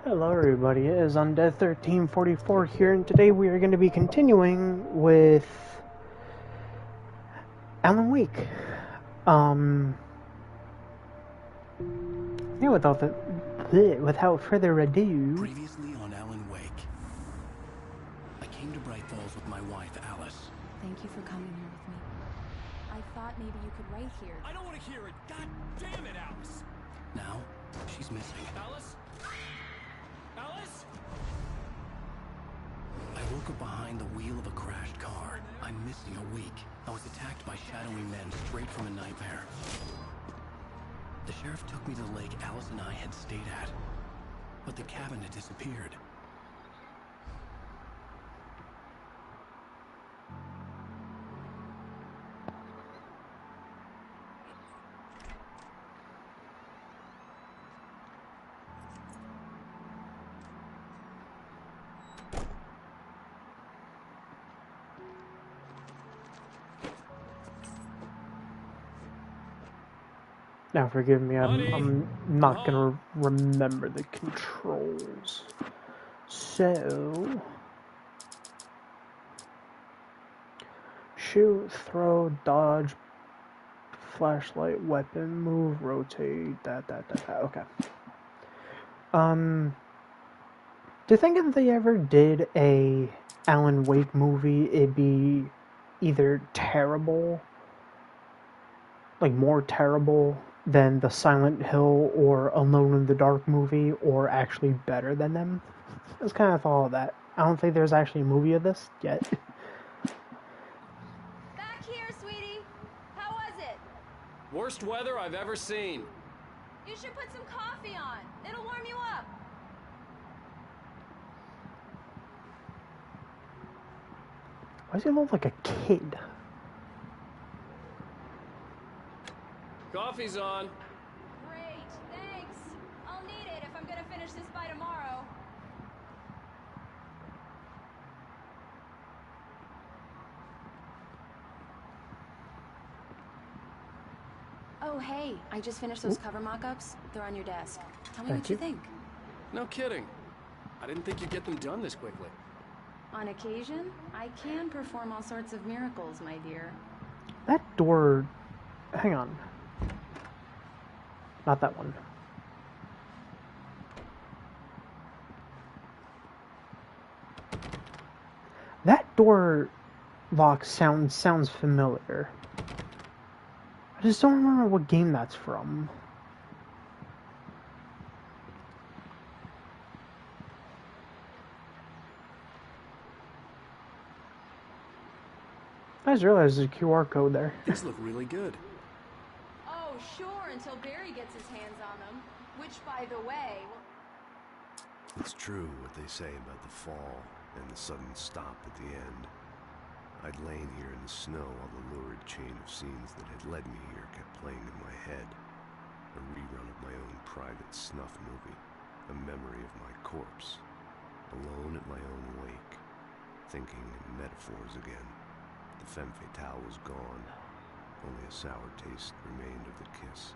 Hello everybody, it is Undead 1344 here, and today we are going to be continuing with Alan Wake. Yeah, without further ado... Previously on Alan Wake. I came to Bright Falls with my wife, Alice. Thank you for coming here with me. I thought maybe you could write here. I don't want to hear it! God damn it, Alice! Now, she's missing. Alice? Alice? I woke up behind the wheel of a crashed car. I'm missing a week. I was attacked by shadowy men straight from a nightmare. The sheriff took me to the lake Alice and I had stayed at, but the cabin had disappeared. Now forgive me, I'm not going to remember the controls. So... shoot, throw, dodge, flashlight, weapon, move, rotate, that, okay. Do you think if they ever did a Alan Wake movie, it'd be either terrible, like more terrible than the Silent Hill or Alone in the Dark movie, or actually better than them? That's kind of thought of that. I don't think there's actually a movie of this yet. Back here, sweetie. How was it? Worst weather I've ever seen. You should put some coffee on. It'll warm you up. Why does he look like a kid? Coffee's on. Great, thanks. I'll need it if I'm gonna finish this by tomorrow. Oh, hey, I just finished those cover mock-ups. They're on your desk. Tell me what you think. No kidding. I didn't think you'd get them done this quickly. On occasion, I can perform all sorts of miracles, my dear. That door... hang on. Not that one. That door lock sounds familiar. I just don't remember what game that's from. I just realized there's a QR code there. These look really good. Oh, sure, until Barry gets his hands on them. Which, by the way... It's true what they say about the fall and the sudden stop at the end. I'd lain here in the snow while the lurid chain of scenes that had led me here kept playing in my head. A rerun of my own private snuff movie. A memory of my corpse. Alone at my own wake. Thinking in metaphors again. The femme fatale was gone. Only a sour taste remained of the kiss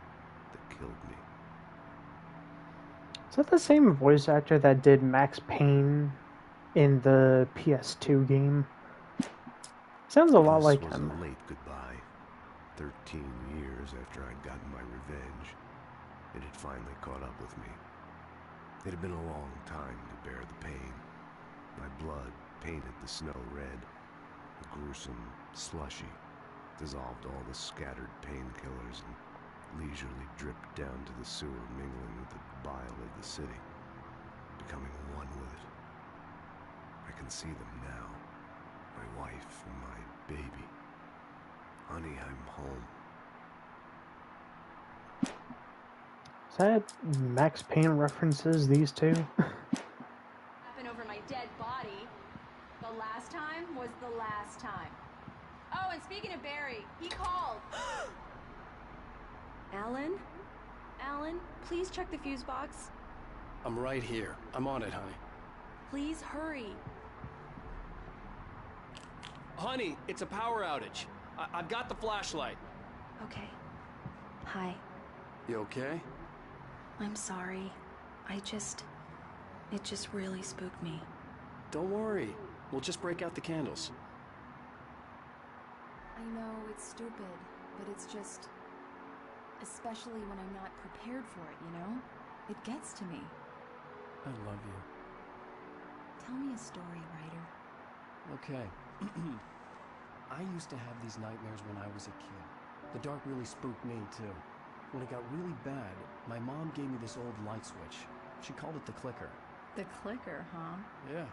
that killed me. Is that the same voice actor that did Max Payne in the PS2 game? Sounds a lot like him. This was a late goodbye. 13 years after I'd gotten my revenge, it had finally caught up with me. It had been a long time to bear the pain. My blood painted the snow red. A gruesome slushy dissolved all the scattered painkillers and leisurely dripped down to the sewer, mingling with the bile of the city, becoming one with it. I can see them now. My wife and my baby. Honey, I'm home. Is that Max Payne references, these two? Happen over my dead body. The last time was the last time. Oh, and speaking of Barry, he called. Alan? Alan, please check the fuse box. I'm right here. I'm on it, honey. Please hurry. Honey, it's a power outage. I've got the flashlight. Okay. Hi. You okay? I'm sorry. I just... It just really spooked me. Don't worry. We'll just break out the candles. I know it's stupid, but it's just... Especially when I'm not prepared for it, you know? It gets to me. I love you. Tell me a story, writer. Okay. I used to have these nightmares when I was a kid. The dark really spooked me, too. When it got really bad, my mom gave me this old light switch. She called it the clicker. The clicker, huh? Yeah.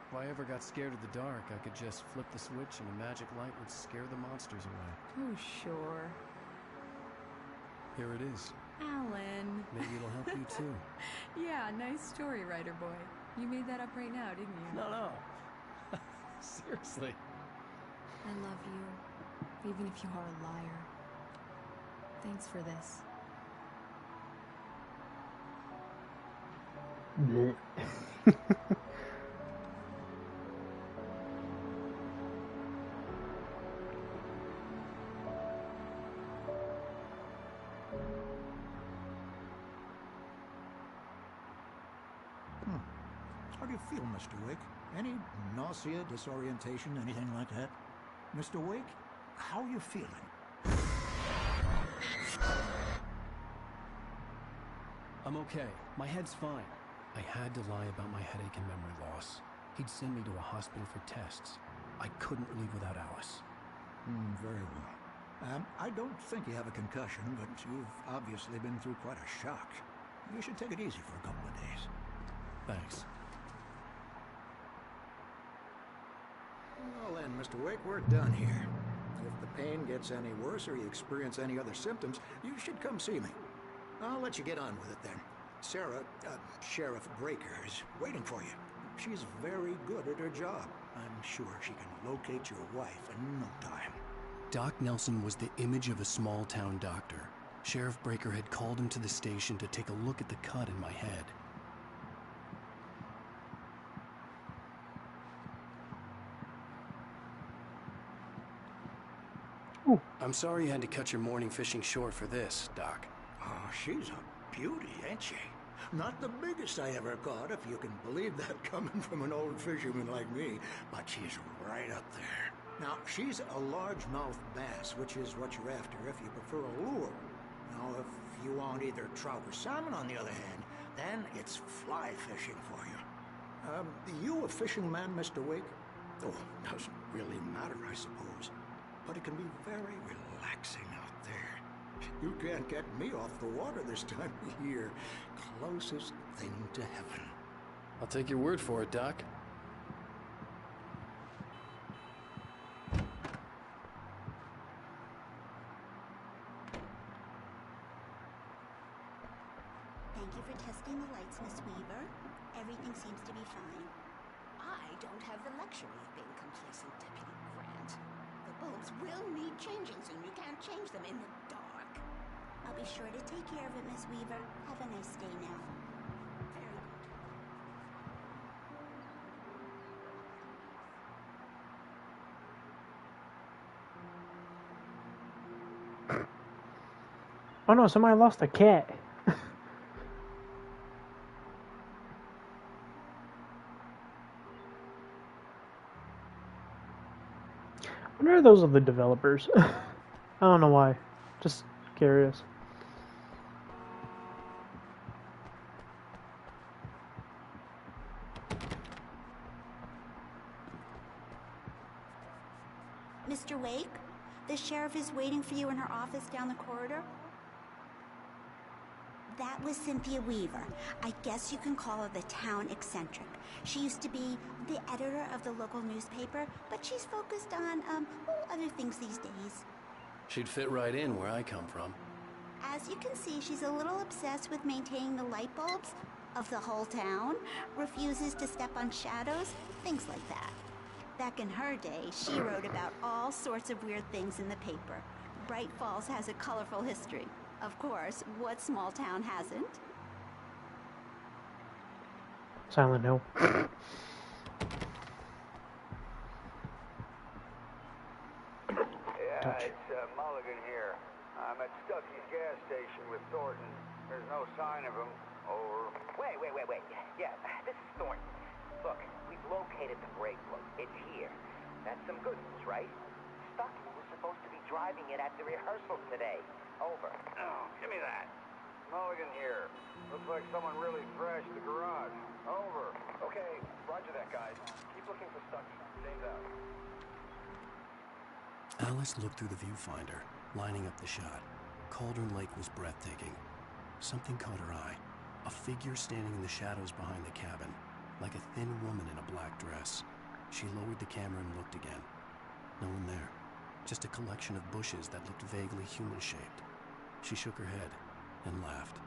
If I ever got scared of the dark, I could just flip the switch and a magic light would scare the monsters away. Oh, sure. Here it is. Alan. Maybe it'll help you, too. Yeah, nice story, writer boy. You made that up right now, didn't you? No. Seriously. I love you, even if you are a liar. Thanks for this. Blech. How do you feel, Mr. Wake? Any nausea, disorientation, anything like that? Mr. Wake, how are you feeling? I'm okay. My head's fine. I had to lie about my headache and memory loss. He'd send me to a hospital for tests. I couldn't leave without Alice. Very well. I don't think you have a concussion, but you've obviously been through quite a shock. You should take it easy for a couple of days. Thanks. Well then, Mr. Wake, we're done here. If the pain gets any worse or you experience any other symptoms, you should come see me. I'll let you get on with it then. Sarah, Sheriff Breaker, is waiting for you. She's very good at her job. I'm sure she can locate your wife in no time. Doc Nelson was the image of a small-town doctor. Sheriff Breaker had called him to the station to take a look at the cut in my head. Ooh. I'm sorry you had to cut your morning fishing short for this, Doc. Oh, she's a beauty, ain't she? Not the biggest I ever caught, if you can believe that coming from an old fisherman like me, but she's right up there. Now, she's a largemouth bass, which is what you're after if you prefer a lure. Now, if you want either trout or salmon, on the other hand, then it's fly fishing for you. You a fishing man, Mr. Wake? Oh, doesn't really matter, I suppose. But it can be very relaxing out there. You can't get me off the water this time of year. Closest thing to heaven. I'll take your word for it, Doc. Thank you for testing the lights, Miss Weaver. Everything seems to be fine. I don't have the luxury of being complacent, Deputy Grant. The bulbs will need changing soon. You can't change them in the dark. I'll be sure to take care of it, Miss Weaver. Have a nice day now. Very good. Oh no, somebody lost a cat. I wonder if those are the developers. I don't know why. Just curious. Mr. Wake, the sheriff is waiting for you in her office down the corridor. That was Cynthia Weaver. I guess you can call her the town eccentric. She used to be the editor of the local newspaper, but she's focused on, other things these days. She'd fit right in where I come from. As you can see, she's a little obsessed with maintaining the light bulbs of the whole town, refuses to step on shadows, things like that. Back in her day, she wrote about all sorts of weird things in the paper. Bright Falls has a colorful history. Of course, what small town hasn't? Silent Hill. Yeah, it's Mulligan here. I'm at Stuckey's gas station with Thornton. There's no sign of him. Over. Wait. Yeah, this is driving it at the rehearsal today. Over. Oh, give me that. Mulligan here. Looks like someone really thrashed the garage. Over. Okay, roger that, guys. Keep looking for Stucky. James out. Alice looked through the viewfinder, lining up the shot. Cauldron Lake was breathtaking. Something caught her eye. A figure standing in the shadows behind the cabin, like a thin woman in a black dress. She lowered the camera and looked again. No one there. Just a collection of bushes that looked vaguely human-shaped. She shook her head and laughed.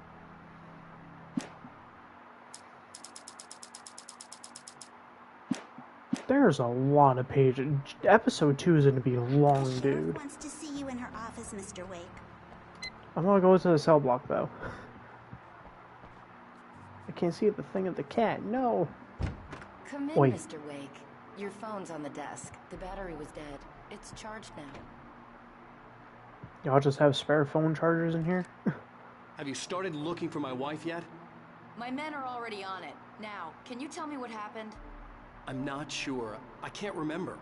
There's a lot of pages. Episode 2 is going to be long, The sheriff dude. wants to see you in her office, Mr. Wake. I'm gonna go to the cell block, though. I can't see the thing of the cat. No. Come in, Oi. Mr. Wake. Your phone's on the desk. The battery was dead. It's charged now. Y'all just have spare phone chargers in here? Have you started looking for my wife yet? My men are already on it. Now, can you tell me what happened? I'm not sure. I can't remember.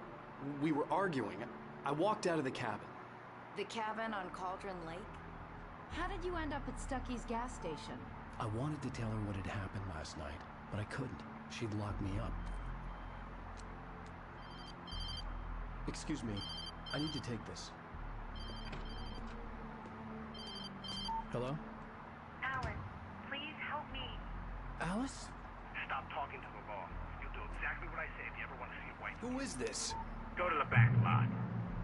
We were arguing. I walked out of the cabin. The cabin on Cauldron Lake? How did you end up at Stucky's gas station? I wanted to tell her what had happened last night, but I couldn't. She'd locked me up. Excuse me. I need to take this. Hello? Alan, please help me. Alice? Stop talking to the law. You'll do exactly what I say if you ever want to see your wife. Who is this? Go to the back lot.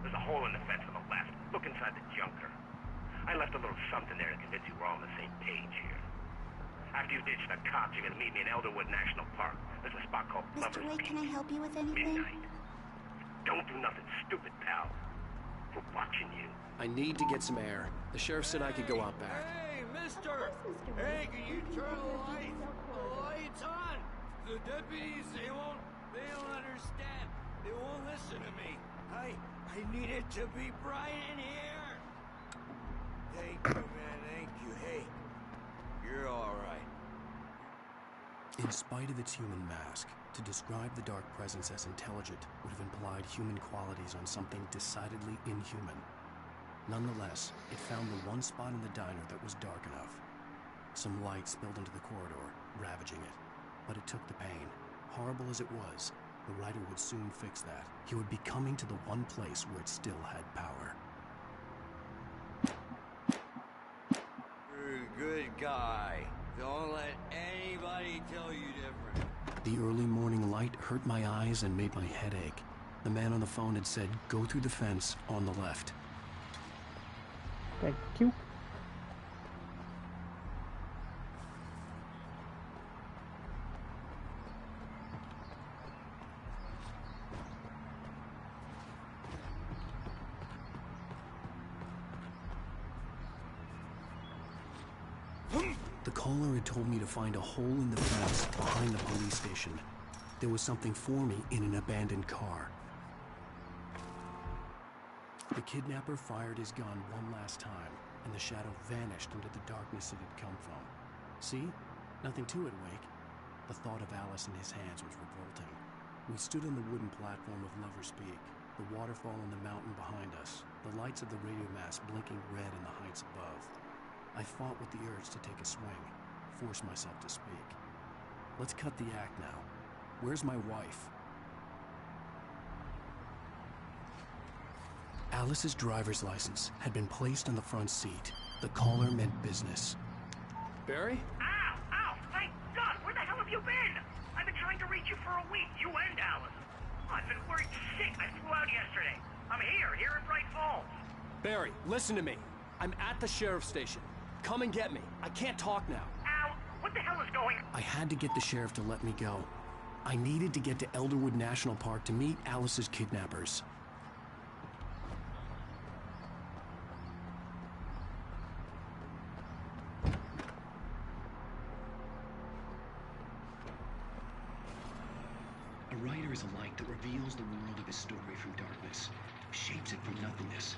There's a hole in the fence on the left. Look inside the junker. I left a little something there to convince you we're all on the same page here. After you ditch the cops, you're gonna meet me in Elderwood National Park. There's a spot called Mr. Lover's Wake, Peak. can I help you with anything? Midnight. Don't do nothing stupid, pal. We're watching you. I need to get some air. The sheriff said I could go out back. Hey, mister! Of course, Mr. Hey, Wake. can you turn the lights on? The deputies, they don't understand. They won't listen to me. I need it to be bright in here. Thank you, man, thank you. Hey, you're all right. In spite of its human mask, to describe the dark presence as intelligent would have implied human qualities on something decidedly inhuman. Nonetheless, it found the one spot in the diner that was dark enough. Some light spilled into the corridor, ravaging it. But it took the pain. Horrible as it was, the writer would soon fix that. He would be coming to the one place where it still had power. You're a good guy. Don't let anybody tell you different. The early morning light hurt my eyes and made my head ache. The man on the phone had said, "Go through the fence on the left." Thank you. The caller had told me to find a hole in the fence behind the police station. There was something for me in an abandoned car. The kidnapper fired his gun one last time, and the shadow vanished into the darkness it had come from. See? Nothing to it, Wake. The thought of Alice in his hands was revolting. We stood on the wooden platform of Lover's Peak, the waterfall on the mountain behind us, the lights of the radio mast blinking red in the heights above. I fought with the urge to take a swing, force myself to speak. Let's cut the act now. Where's my wife? Alice's driver's license had been placed on the front seat. The caller meant business. Barry? Ow! Ow! Thank God! Where the hell have you been? I've been trying to reach you for a week, you and Alice. I've been worried sick. I flew out yesterday. I'm here in Bright Falls. Barry, listen to me. I'm at the sheriff's station. Come and get me. I can't talk now. Al, what the hell is going on? I had to get the sheriff to let me go. I needed to get to Elderwood National Park to meet Alice's kidnappers. A writer is a light that reveals the world of his story from darkness, shapes it from nothingness.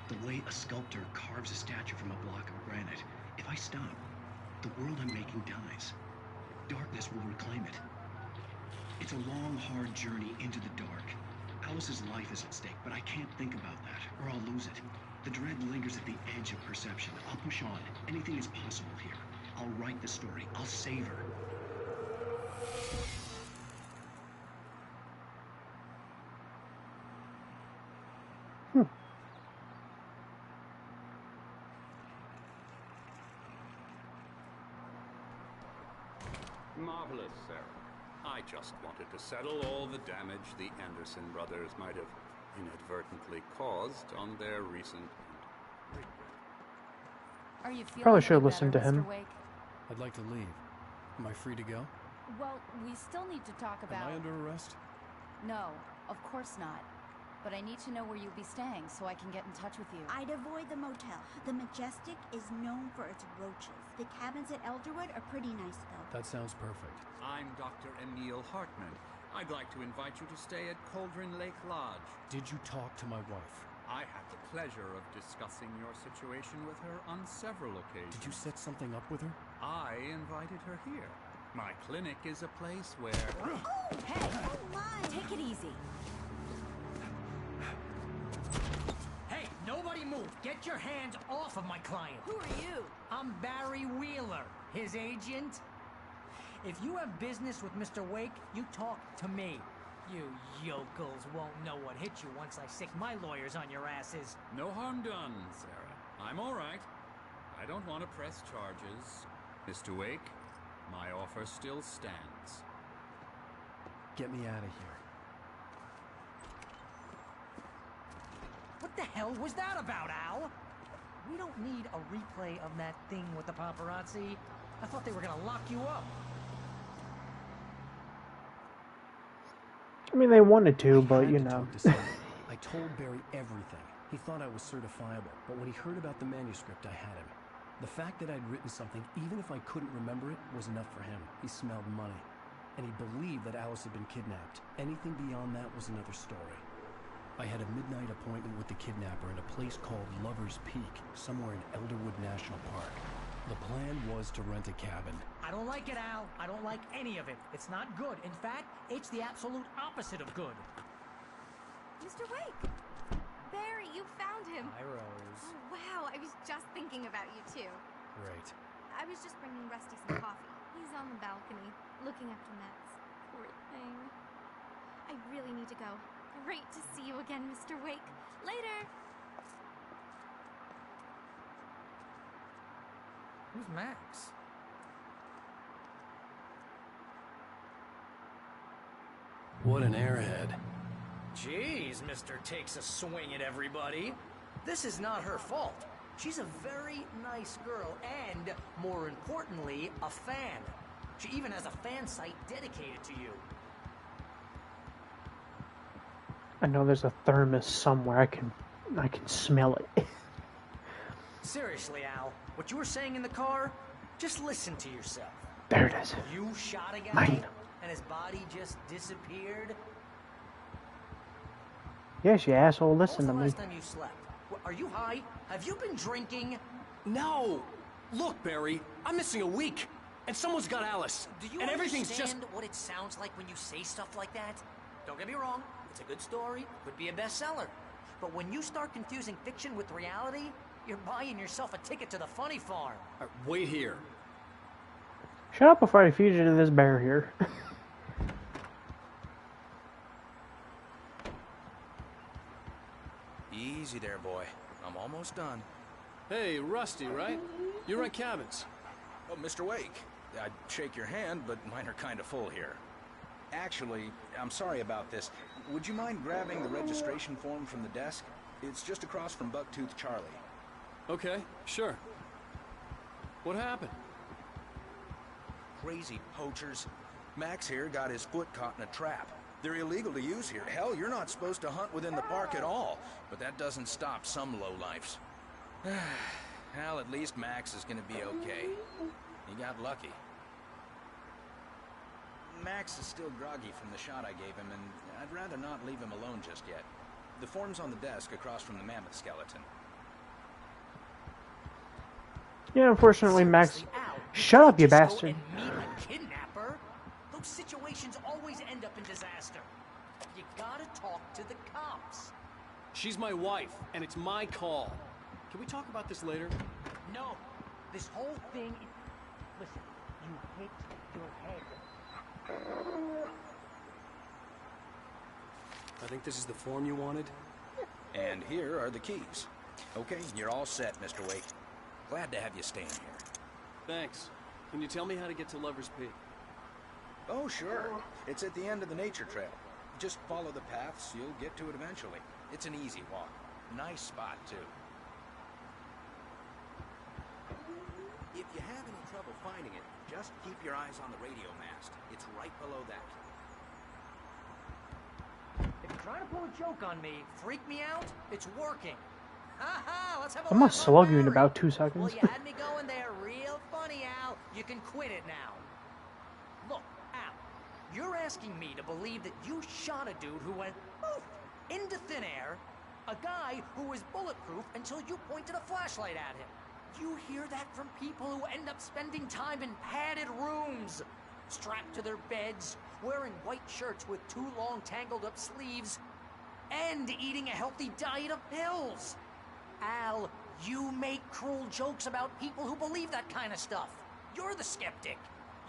The way a sculptor carves a statue from a block of granite. If I stop, the world I'm making dies. Darkness will reclaim it. It's a long, hard journey into the dark. Alice's life is at stake, but I can't think about that, or I'll lose it. The dread lingers at the edge of perception. I'll push on. Anything is possible here. I'll write the story. I'll save her. Marvelous, Sarah. I just wanted to settle all the damage the Anderson brothers might have inadvertently caused on their recent... Are you feeling Probably should have any listened to better, him. Mr. Wake? I'd like to leave. Am I free to go? Well, we still need to talk about... Am I under arrest? No, of course not. But I need to know where you'll be staying so I can get in touch with you. I'd avoid the motel. The Majestic is known for its roaches. The cabins at Elderwood are pretty nice, though. That sounds perfect. I'm Dr. Emil Hartman. I'd like to invite you to stay at Cauldron Lake Lodge. Did you talk to my wife? I had the pleasure of discussing your situation with her on several occasions. Did you set something up with her? I invited her here. My clinic is a place where... Oh, hey! Oh my! Take it easy. Hey, nobody move! Get your hands off of my client! Who are you? I'm Barry Wheeler, his agent. If you have business with Mr. Wake, you talk to me. You yokels won't know what hit you once I sick my lawyers on your asses. No harm done, Sarah. I'm all right. I don't want to press charges. Mr. Wake, my offer still stands. Get me out of here. What the hell was that about, Al? We don't need a replay of that thing with the paparazzi. I thought they were gonna lock you up. I mean, they wanted to, but you know. I told Barry everything. He thought I was certifiable, but when he heard about the manuscript, I had him. The fact that I'd written something, even if I couldn't remember it, was enough for him. He smelled money. And he believed that Alice had been kidnapped. Anything beyond that was another story. I had a midnight appointment with the kidnapper in a place called Lover's Peak, somewhere in Elderwood National Park. The plan was to rent a cabin. I don't like it, Al. I don't like any of it. It's not good. In fact, it's the absolute opposite of good. Mr. Wake! Barry, you found him! Hi, Rose. Oh, wow, I was just thinking about you, too. Great. I was just bringing Rusty some coffee. He's on the balcony, looking after Max. Poor thing. I really need to go. Great to see you again, Mr. Wake. Later! Who's Max? What an airhead. Jeez, Mr. Takes a swing at everybody. This is not her fault. She's a very nice girl and, more importantly, a fan. She even has a fan site dedicated to you. I know there's a thermos somewhere. I can smell it. Seriously, Al, what you were saying in the car, just listen to yourself. There it is. You shot a guy, Mine. and his body just disappeared? Yes, you asshole, listen to When me. was the last time you slept? Are you high? Have you been drinking? No! Look, Barry, I'm missing a week, and someone's got Alice. Do you and everything's understand what it sounds like when you say stuff like that? Don't get me wrong, it's a good story, could be a bestseller. But when you start confusing fiction with reality, you're buying yourself a ticket to the funny farm. Wait here. Shut up before I feed you to this bear here. Easy there, boy. I'm almost done. Hey, Rusty, right? You rent cabins. Oh, Mr. Wake. I'd shake your hand, but mine are kind of full here. Actually, I'm sorry about this. Would you mind grabbing the registration form from the desk? It's just across from Bucktooth Charlie. Okay, sure. What happened? Crazy poachers. Max here got his foot caught in a trap. They're illegal to use here. Hell, you're not supposed to hunt within the park at all. But that doesn't stop some lowlifes. Well, at least Max is gonna be okay. He got lucky. Max is still groggy from the shot I gave him, and I'd rather not leave him alone just yet. The form's on the desk across from the mammoth skeleton. Yeah, unfortunately, Max. Seriously, Al, Shut up, you just go bastard. and meet a kidnapper? Those situations always end up in disaster. You gotta talk to the cops. She's my wife, and it's my call. Can we talk about this later? No. This whole thing... Listen, you hit your head. I think this is the form you wanted. And here are the keys. Okay, you're all set, Mr. Wake. Glad to have you staying here. Thanks. Can you tell me how to get to Lover's Peak? Oh, sure. It's at the end of the nature trail. Just follow the paths, you'll get to it eventually. It's an easy walk. Nice spot, too. If you have any trouble finding it, just keep your eyes on the radio mast. It's right below that. If you're trying to pull a joke on me, freak me out, it's working. Ha ha, let's have a I'm gonna laugh on slug you in Barry. about 2 Well, seconds. you had me going there real funny, Al. You can quit it now. Look, Al, you're asking me to believe that you shot a dude who went poof into thin air, a guy who was bulletproof until you pointed a flashlight at him. You hear that from people who end up spending time in padded rooms, strapped to their beds, wearing white shirts with 2 long tangled up sleeves, and eating a healthy diet of pills. Al, you make cruel jokes about people who believe that kind of stuff. You're the skeptic.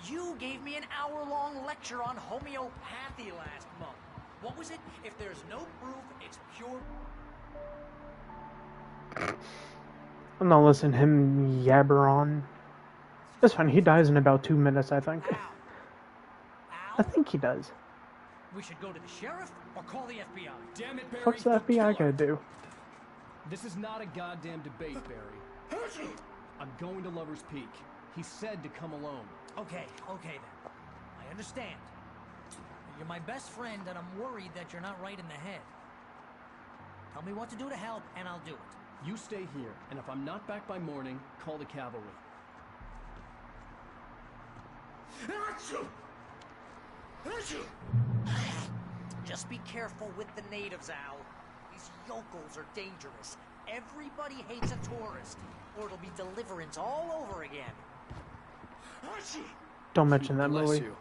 You gave me an hour-long lecture on homeopathy last month. What was it? If there's no proof, it's pure... I'm not listening to him yabber on. It's fine, he dies in about 2 minutes, I think. I think he does. We should go to the sheriff or call the FBI. Damn it, Barry! What's the FBI gonna do? This is not a goddamn debate, Barry. I'm going to Lover's Peak. He said to come alone. Okay then. I understand. You're my best friend, and I'm worried that you're not right in the head. Tell me what to do to help, and I'll do it. You stay here, and if I'm not back by morning, call the cavalry. Just be careful with the natives, Al. These yokels are dangerous. Everybody hates a tourist, or it'll be Deliverance all over again. Don't mention that Bless movie. you.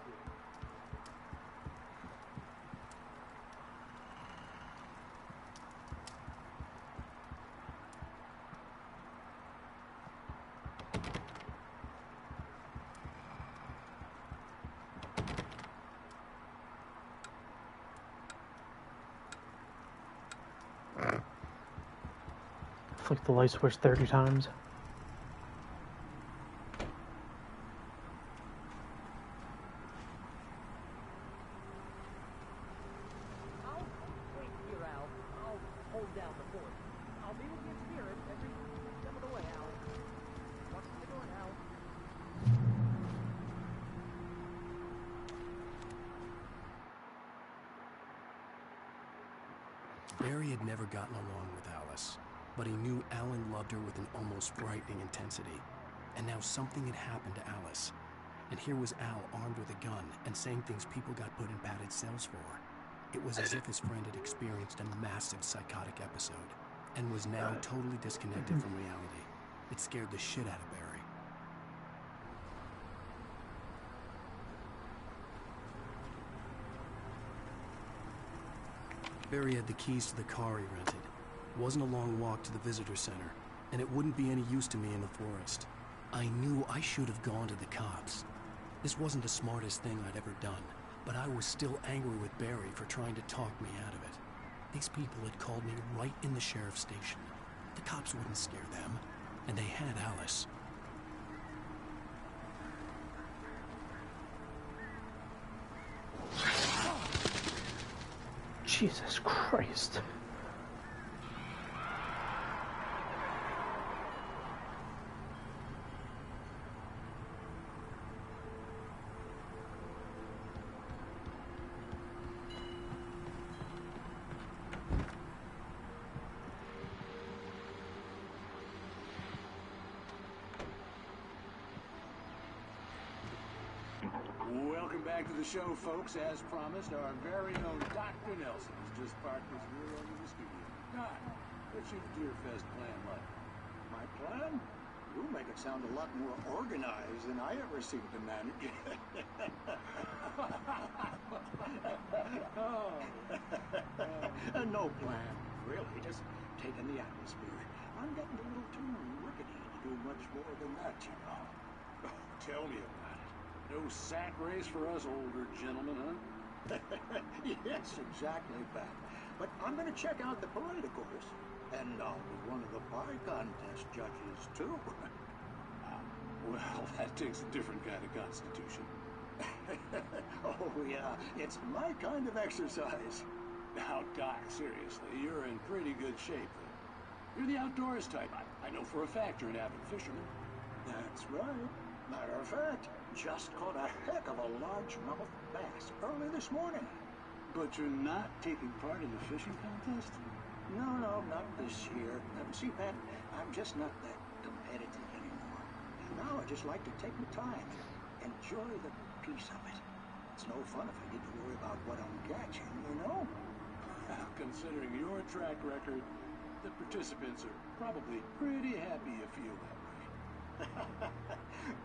Flick the light switch 30 times. I'll wait here, Al. I'll hold down the fort. I'll be with your spirit every step of the way, Al. Watch the door, Al. Barry had never gotten along with Alice, but he knew Alan loved her with an almost frightening intensity. And now something had happened to Alice. And here was Al armed with a gun and saying things people got put in padded cells for. It was as if his friend had experienced a massive psychotic episode and was now totally disconnected from reality. It scared the shit out of Barry. Barry had the keys to the car he rented. It wasn't a long walk to the visitor center, and it wouldn't be any use to me in the forest. I knew I should have gone to the cops. This wasn't the smartest thing I'd ever done, but I was still angry with Barry for trying to talk me out of it. These people had called me right in the sheriff's station. The cops wouldn't scare them, and they had Alice. Jesus Christ. Welcome back to the show, folks. As promised, our very own Dr. Nelson has just parked his rear end in the studio. Doc, what's your Deerfest plan like? My plan? You make it sound a lot more organized than I ever seem to manage. No plan, really. Just taking the atmosphere. I'm getting a little too rickety to do much more than that, you know. Tell me about it. No sack race for us older gentlemen, huh? Yes, exactly, Pat. But I'm going to check out the parade, of course. And I'll be one of the pie contest judges, too. Well, that takes a different kind of constitution. Oh, yeah. It's my kind of exercise. Now, Doc, seriously, you're in pretty good shape, though. You're the outdoors type. I know for a fact you're an avid fisherman. That's right. Matter of fact, just caught a heck of a largemouth bass early this morning. But you're not taking part in the fishing contest? No, not this year. See, Pat, I'm just not that competitive anymore. Now I just like to take my time and enjoy the peace of it. It's no fun if I need to worry about what I'm catching, you know? Considering your track record, the participants are probably pretty happy you feel that way.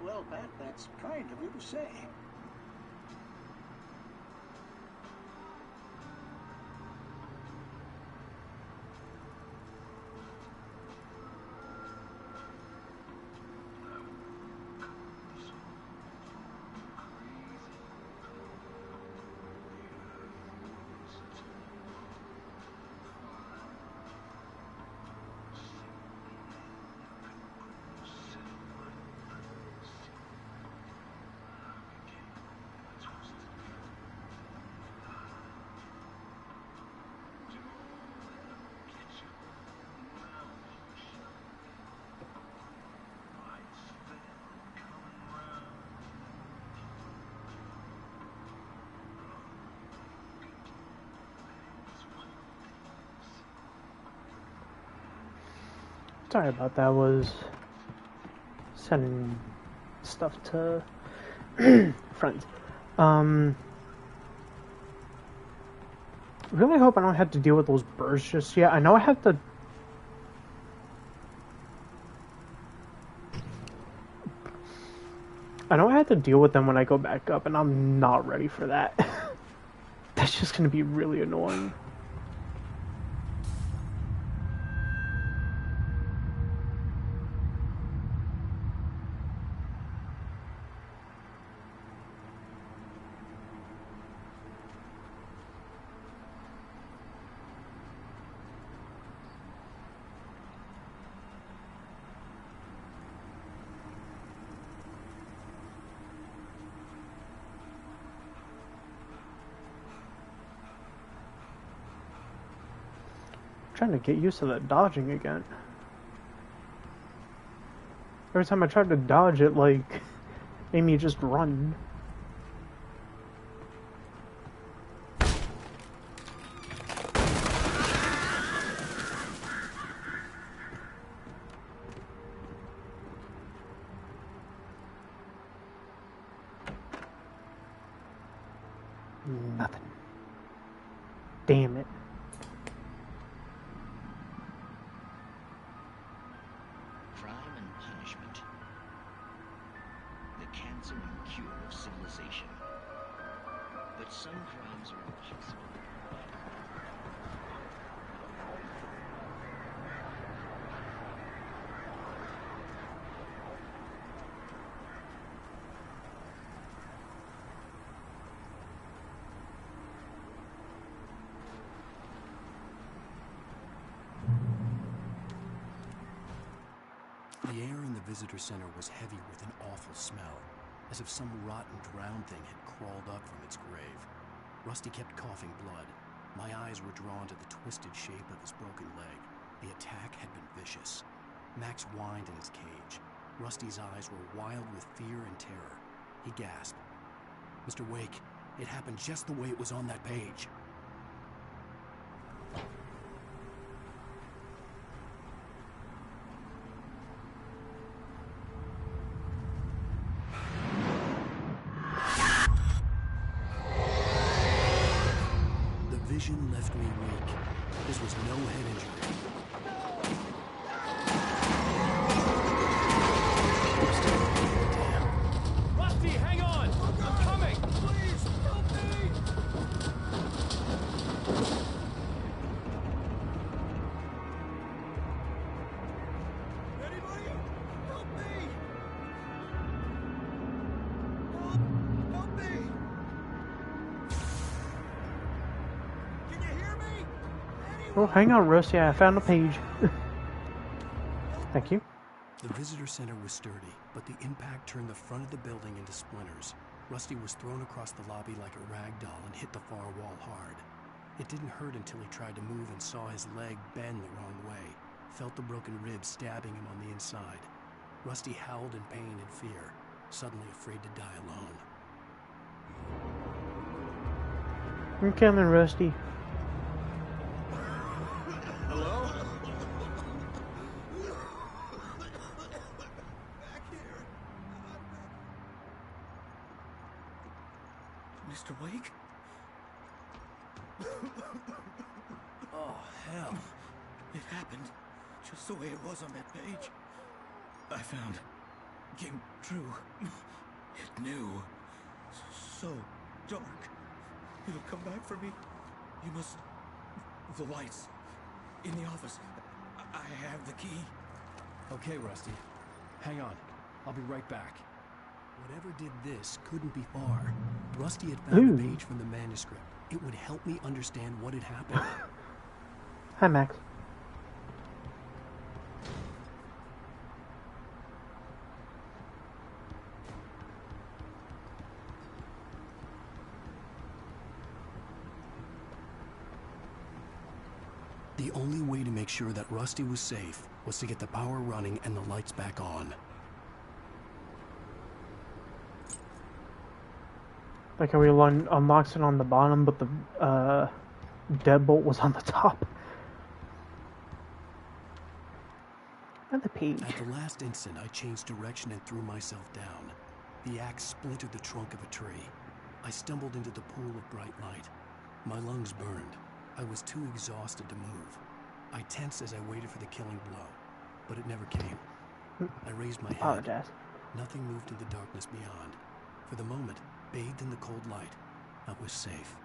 Well, Pat, that's kind of you to say. Sorry about that. I was sending stuff to friends. Really hope I don't have to deal with those birds just yet. I know I have to. I know I have to deal with them when I go back up, and I'm not ready for that. That's just gonna be really annoying. Trying to get used to that dodging again. Every time I tried to dodge it, like, made me just run. Nothing. Damn it. The air in the visitor center was heavy with an awful smell, as if some rotten drowned thing had crawled up from its grave. Rusty kept coughing blood. My eyes were drawn to the twisted shape of his broken leg. The attack had been vicious. Max whined in his cage. Rusty's eyes were wild with fear and terror. He gasped. "Mr. Wake, it happened just the way it was on that page." Vision left me weak. This was no head injury. Rusty, hang on! I'm coming! Please, help me! Oh, hang on, Rusty. I found a page. Thank you. The visitor center was sturdy, but the impact turned the front of the building into splinters. Rusty was thrown across the lobby like a rag doll and hit the far wall hard. It didn't hurt until he tried to move and saw his leg bend the wrong way, felt the broken ribs stabbing him on the inside. Rusty howled in pain and fear, suddenly afraid to die alone. I'm coming, Rusty. Hello? Mr. Wake? Oh, hell. It happened just the way it was on that page. I found. Came true. It knew. So dark. It'll come back for me. You must... The lights. In the office. I have the key. Okay, Rusty. Hang on. I'll be right back. Whatever did this couldn't be far. Rusty had found a page from the manuscript. It would help me understand what had happened. Hi, Max. The only way to make sure that Rusty was safe was to get the power running and the lights back on. Like how we unlocks it on the bottom, but the deadbolt was on the top. And the page. At the last instant, I changed direction and threw myself down. The axe splintered the trunk of a tree. I stumbled into the pool of bright light. My lungs burned. I was too exhausted to move. I tensed as I waited for the killing blow, but it never came. I raised my head. Nothing moved in the darkness beyond. For the moment, bathed in the cold light, I was safe.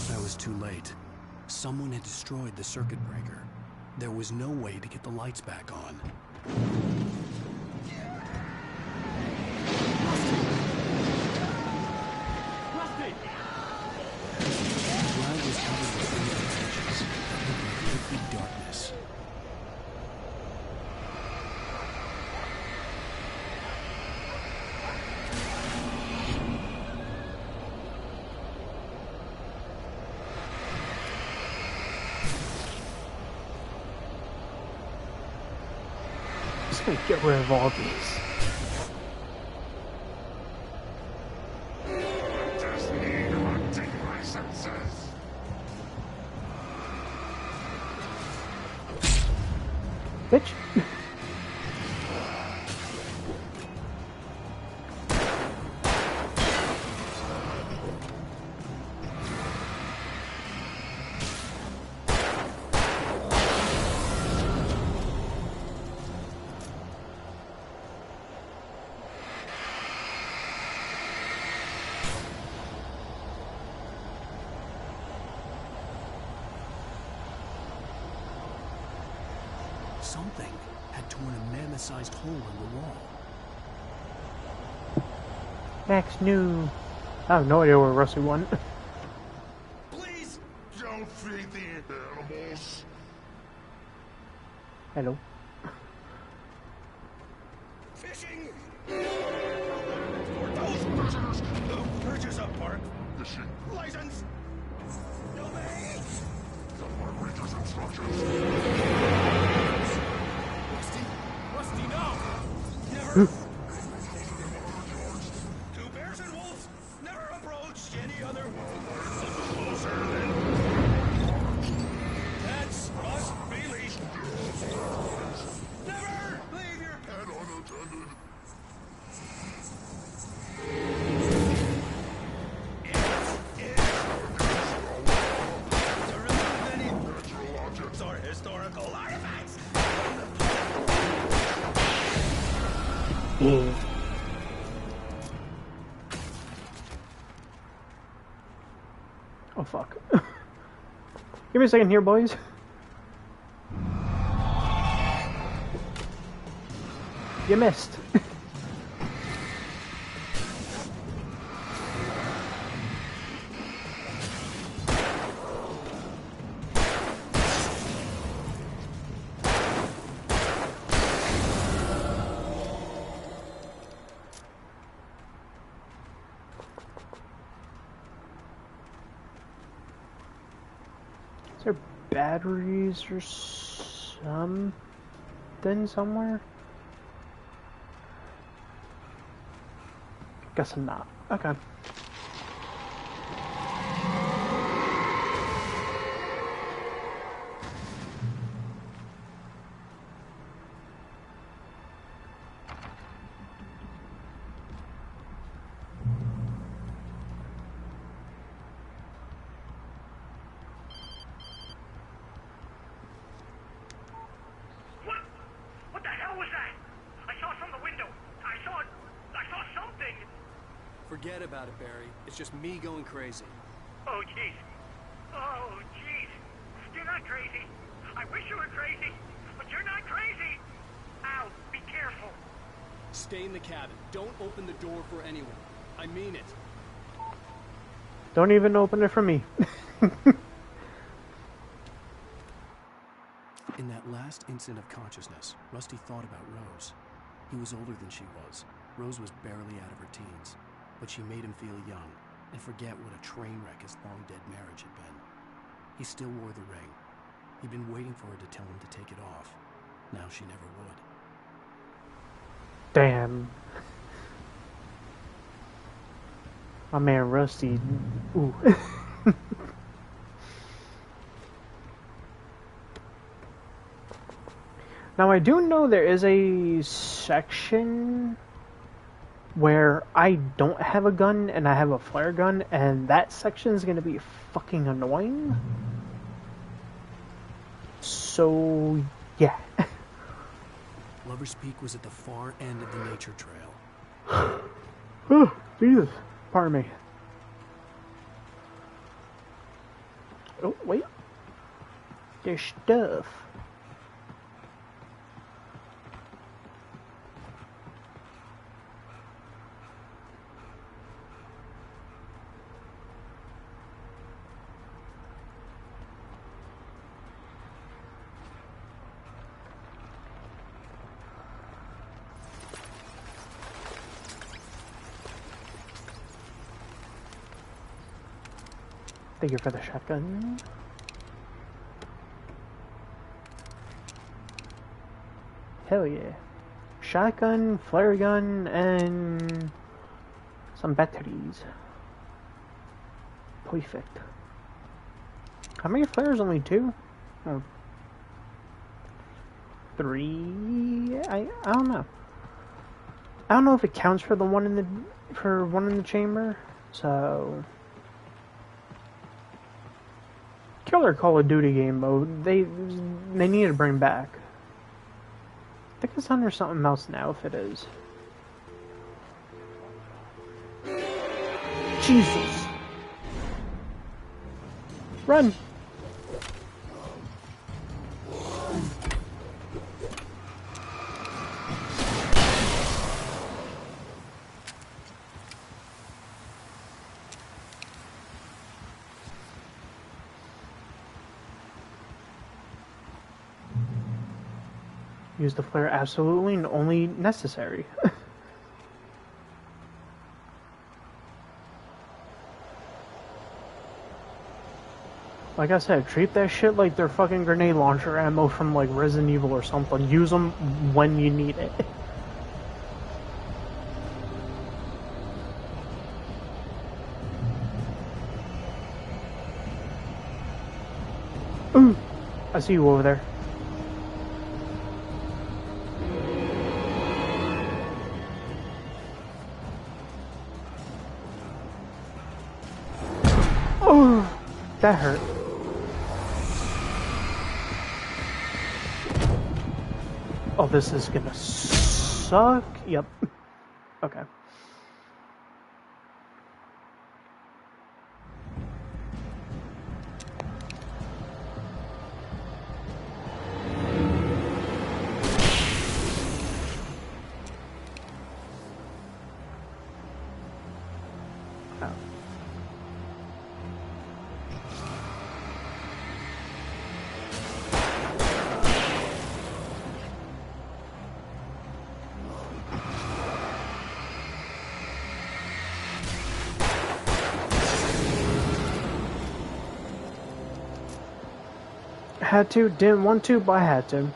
I was too late. Someone had destroyed the circuit breaker. There was no way to get the lights back on. Rusty! The ground was covered with fading branches, in complete darkness. Just gonna get rid of all these. Bitch. Something had torn a mammoth-sized hole in the wall. Max knew. I have no idea where Rusty went. Please! Don't feed the animals. Hello. Fishing! For those purchase a park. Fishing. License. Domain. The park ranger's instructions. Rusty, no! Never! Two bears and wolves! Never approach any other! Pets must be leashed! Never leave your pet unattended! To remove any natural objects or historical artifacts! Oh, fuck. Give me a second here, boys. You missed. Is there batteries or something somewhere? Guess I'm not. Okay. What the hell was that? I saw from the window. I saw something. Forget about it, Barry. It's just me going crazy. Oh, jeez. Oh, jeez. You're not crazy. I wish you were crazy, but you're not crazy. Ow, be careful. Stay in the cabin. Don't open the door for anyone. I mean it. Don't even open it for me. In that last instant of consciousness, Rusty thought about Rose. He was older than she was. Rose was barely out of her teens, but she made him feel young and forget what a train wreck his long-dead marriage had been. He still wore the ring. He'd been waiting for her to tell him to take it off. Now she never would. Damn. My man Rusty. Ooh. Now I do know there is a section where I don't have a gun and I have a flare gun, and that section is going to be fucking annoying. So, yeah. Lover's Peak was at the far end of the nature trail. Oh, Jesus. Pardon me. Oh, wait. There's stuff. Thank you for the shotgun. Hell yeah. Shotgun, flare gun, and some batteries. Perfect. How many flares? Only 2? Or 3? I don't know. I don't know if it counts for the one in the chamber. So killer Call of Duty game mode. They need to bring back. I think it's under something else now. If it is, Jesus, run! Use the flare absolutely and only necessary. Like I said, treat that shit like they're fucking grenade launcher ammo from like Resident Evil or something. Use them when you need it. Ooh, I see you over there. Oh, that hurt. Oh, this is gonna suck. Yep. Okay. Oh. Had to, didn't want to, but I had to.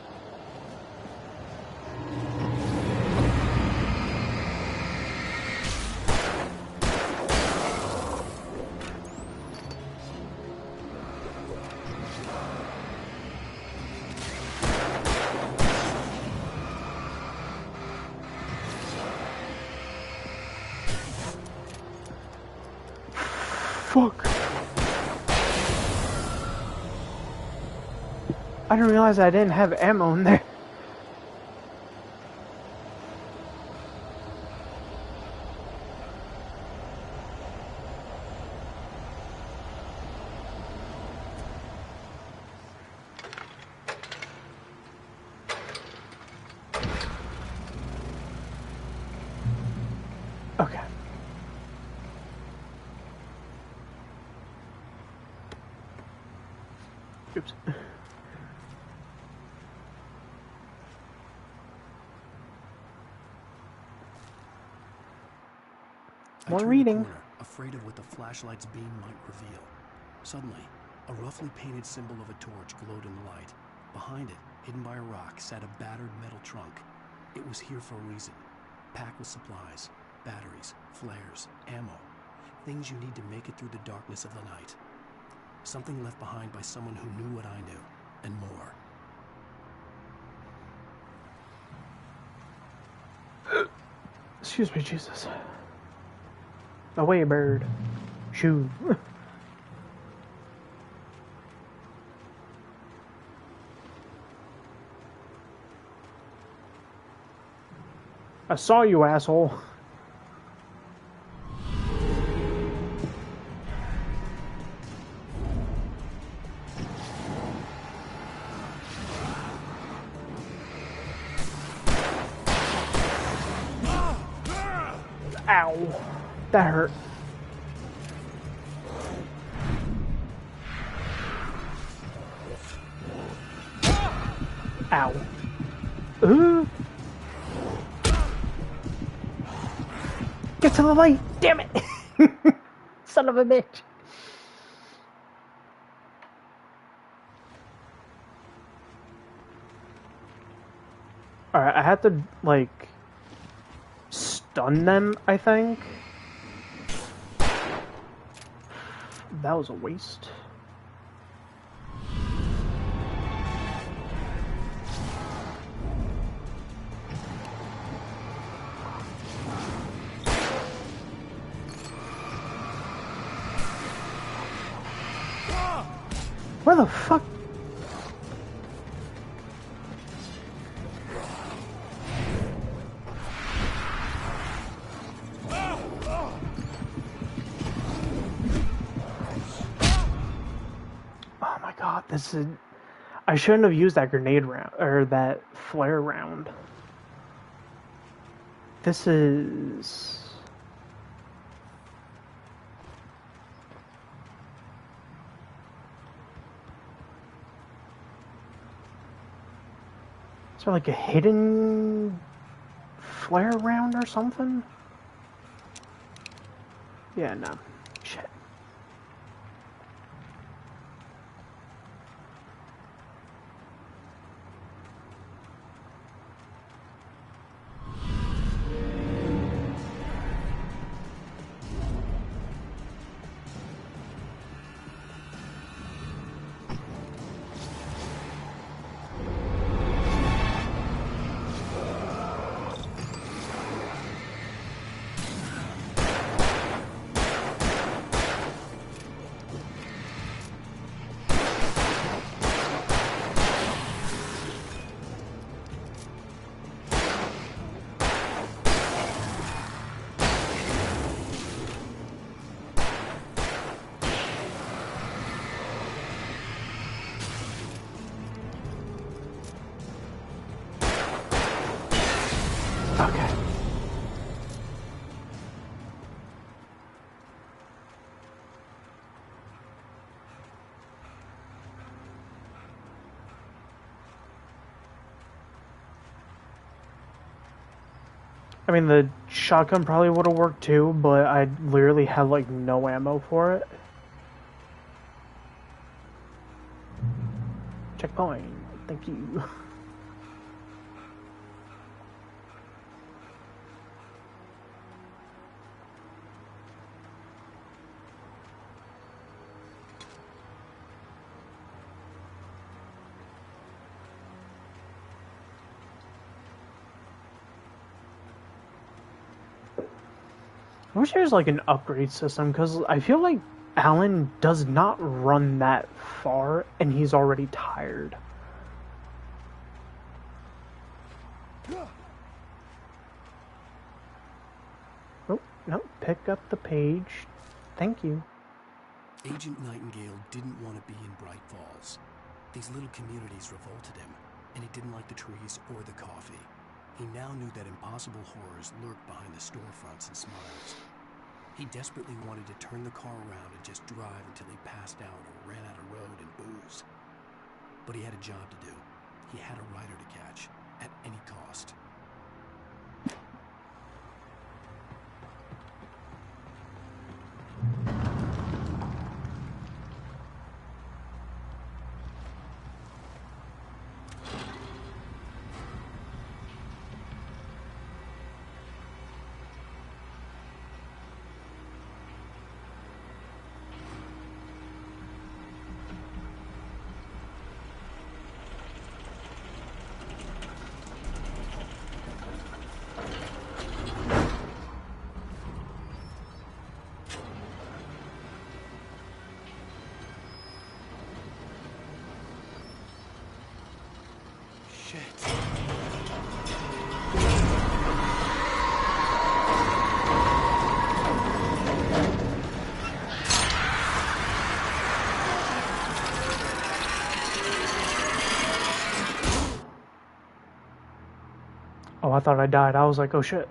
Fuck. I didn't realize I didn't have ammo in there. Okay. Oops. More reading. Corner, afraid of what the flashlight's beam might reveal. Suddenly, a roughly painted symbol of a torch glowed in the light. Behind it, hidden by a rock, sat a battered metal trunk. It was here for a reason. Packed with supplies, batteries, flares, ammo. Things you need to make it through the darkness of the night. Something left behind by someone who knew what I knew, and more. Excuse me, Jesus. Away, bird. Shoo. I saw you, asshole. Ow. That hurt. Ow. Get to the light! Damn it! Son of a bitch. Alright, I had to, like, stun them, I think. That was a waste. Where the fuck? Oh my god, this is... I shouldn't have used that grenade round, or that flare round. This is... Is there like a hidden flare round or something? Yeah, no. Shit. I mean, the shotgun probably would have worked too, but I literally had like no ammo for it. Checkpoint. Thank you. I wish there was like an upgrade system, because I feel like Alan does not run that far and he's already tired. Oh, no, pick up the page. Thank you. Agent Nightingale didn't want to be in Bright Falls. These little communities revolted him, and he didn't like the trees or the coffee. He now knew that impossible horrors lurked behind the storefronts and smiles. He desperately wanted to turn the car around and just drive until he passed out or ran out of road and booze. But he had a job to do. He had a rider to catch, at any cost. Oh, I thought I died. I was like, oh shit.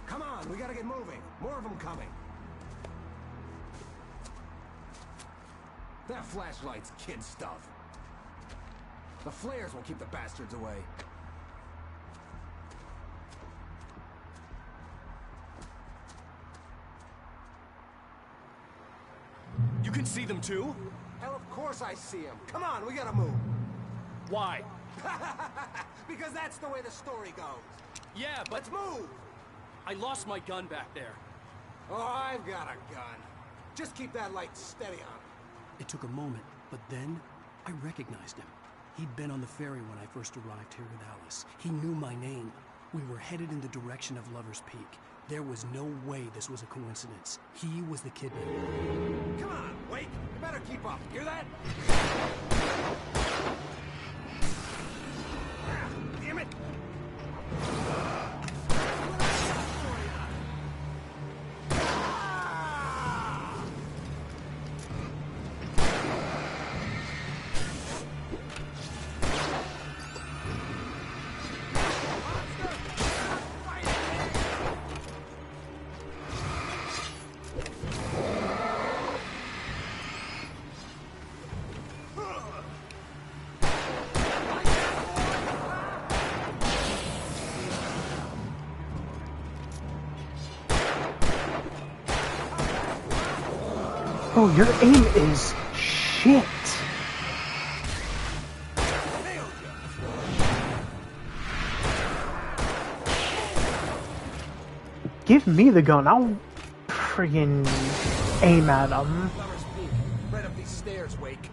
Come on, we gotta get moving. More of them coming. That flashlight's kid stuff. The flares will keep the bastards away. You can see them too? Hell, of course I see them. Come on, we gotta move. Why? Because that's the way the story goes. Yeah, but... Let's move! I lost my gun back there. Oh, I've got a gun. Just keep that light steady on. It took a moment, but then I recognized him. He'd been on the ferry when I first arrived here with Alice. He knew my name. We were headed in the direction of Lover's Peak. There was no way this was a coincidence. He was the kidnapper. Come on, Wake! You better keep up. Hear that? Damn it! Bro, your aim is shit. Give me the gun. I'll friggin' aim at him. Right up these stairs, Wake.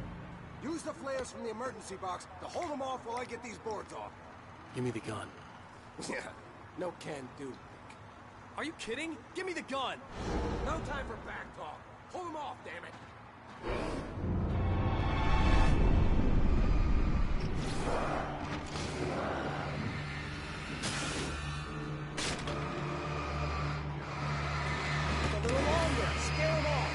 Use the flares from the emergency box to hold them off while I get these boards off. Give me the gun. Yeah, no can do. Are you kidding? Give me the gun! No time for back talk. Hold them off, damn it! A little longer. Scare them off.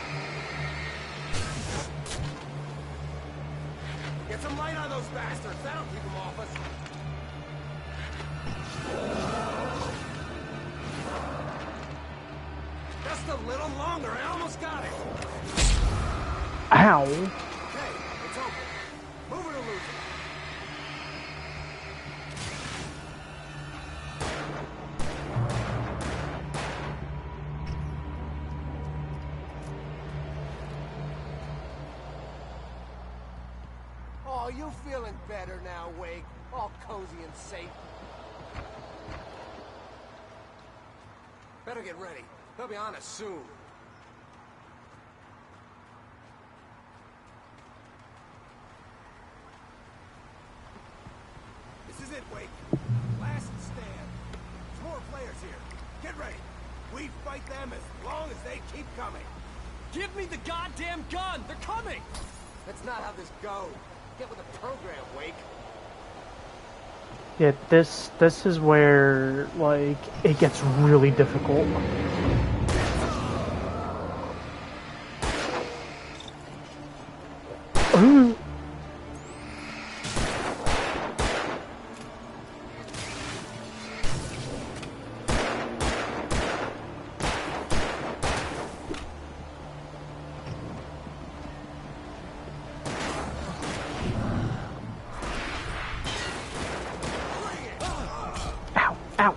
Get some light on those bastards. That'll keep them off us. Just a little longer. I almost got it. Ow. Okay, it's open. Move it or lose it. Oh, you feeling better now, Wake? All cozy and safe. Better get ready. They'll be on us soon. This is it, Wake. Last stand. There's more players here. Get ready. We fight them as long as they keep coming. Give me the goddamn gun! They're coming! That's not how this goes. Get with the program, Wake. Yeah, this is where, like, it gets really difficult. Ooh. Ow.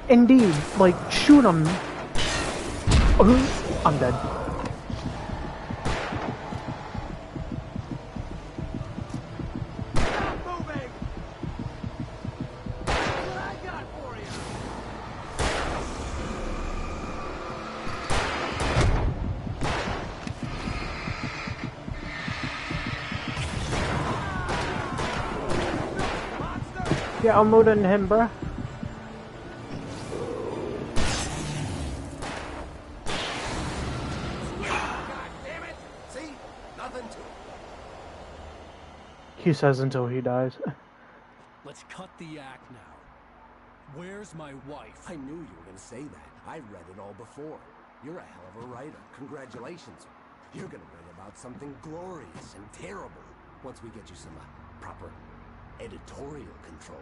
Indeed, like, shoot him. I'm dead. Yeah, I'm loading him, bruh. He says until he dies. Let's cut the act now. Where's my wife? I knew you were going to say that. I read it all before. You're a hell of a writer. Congratulations. You're going to write about something glorious and terrible once we get you some proper editorial control.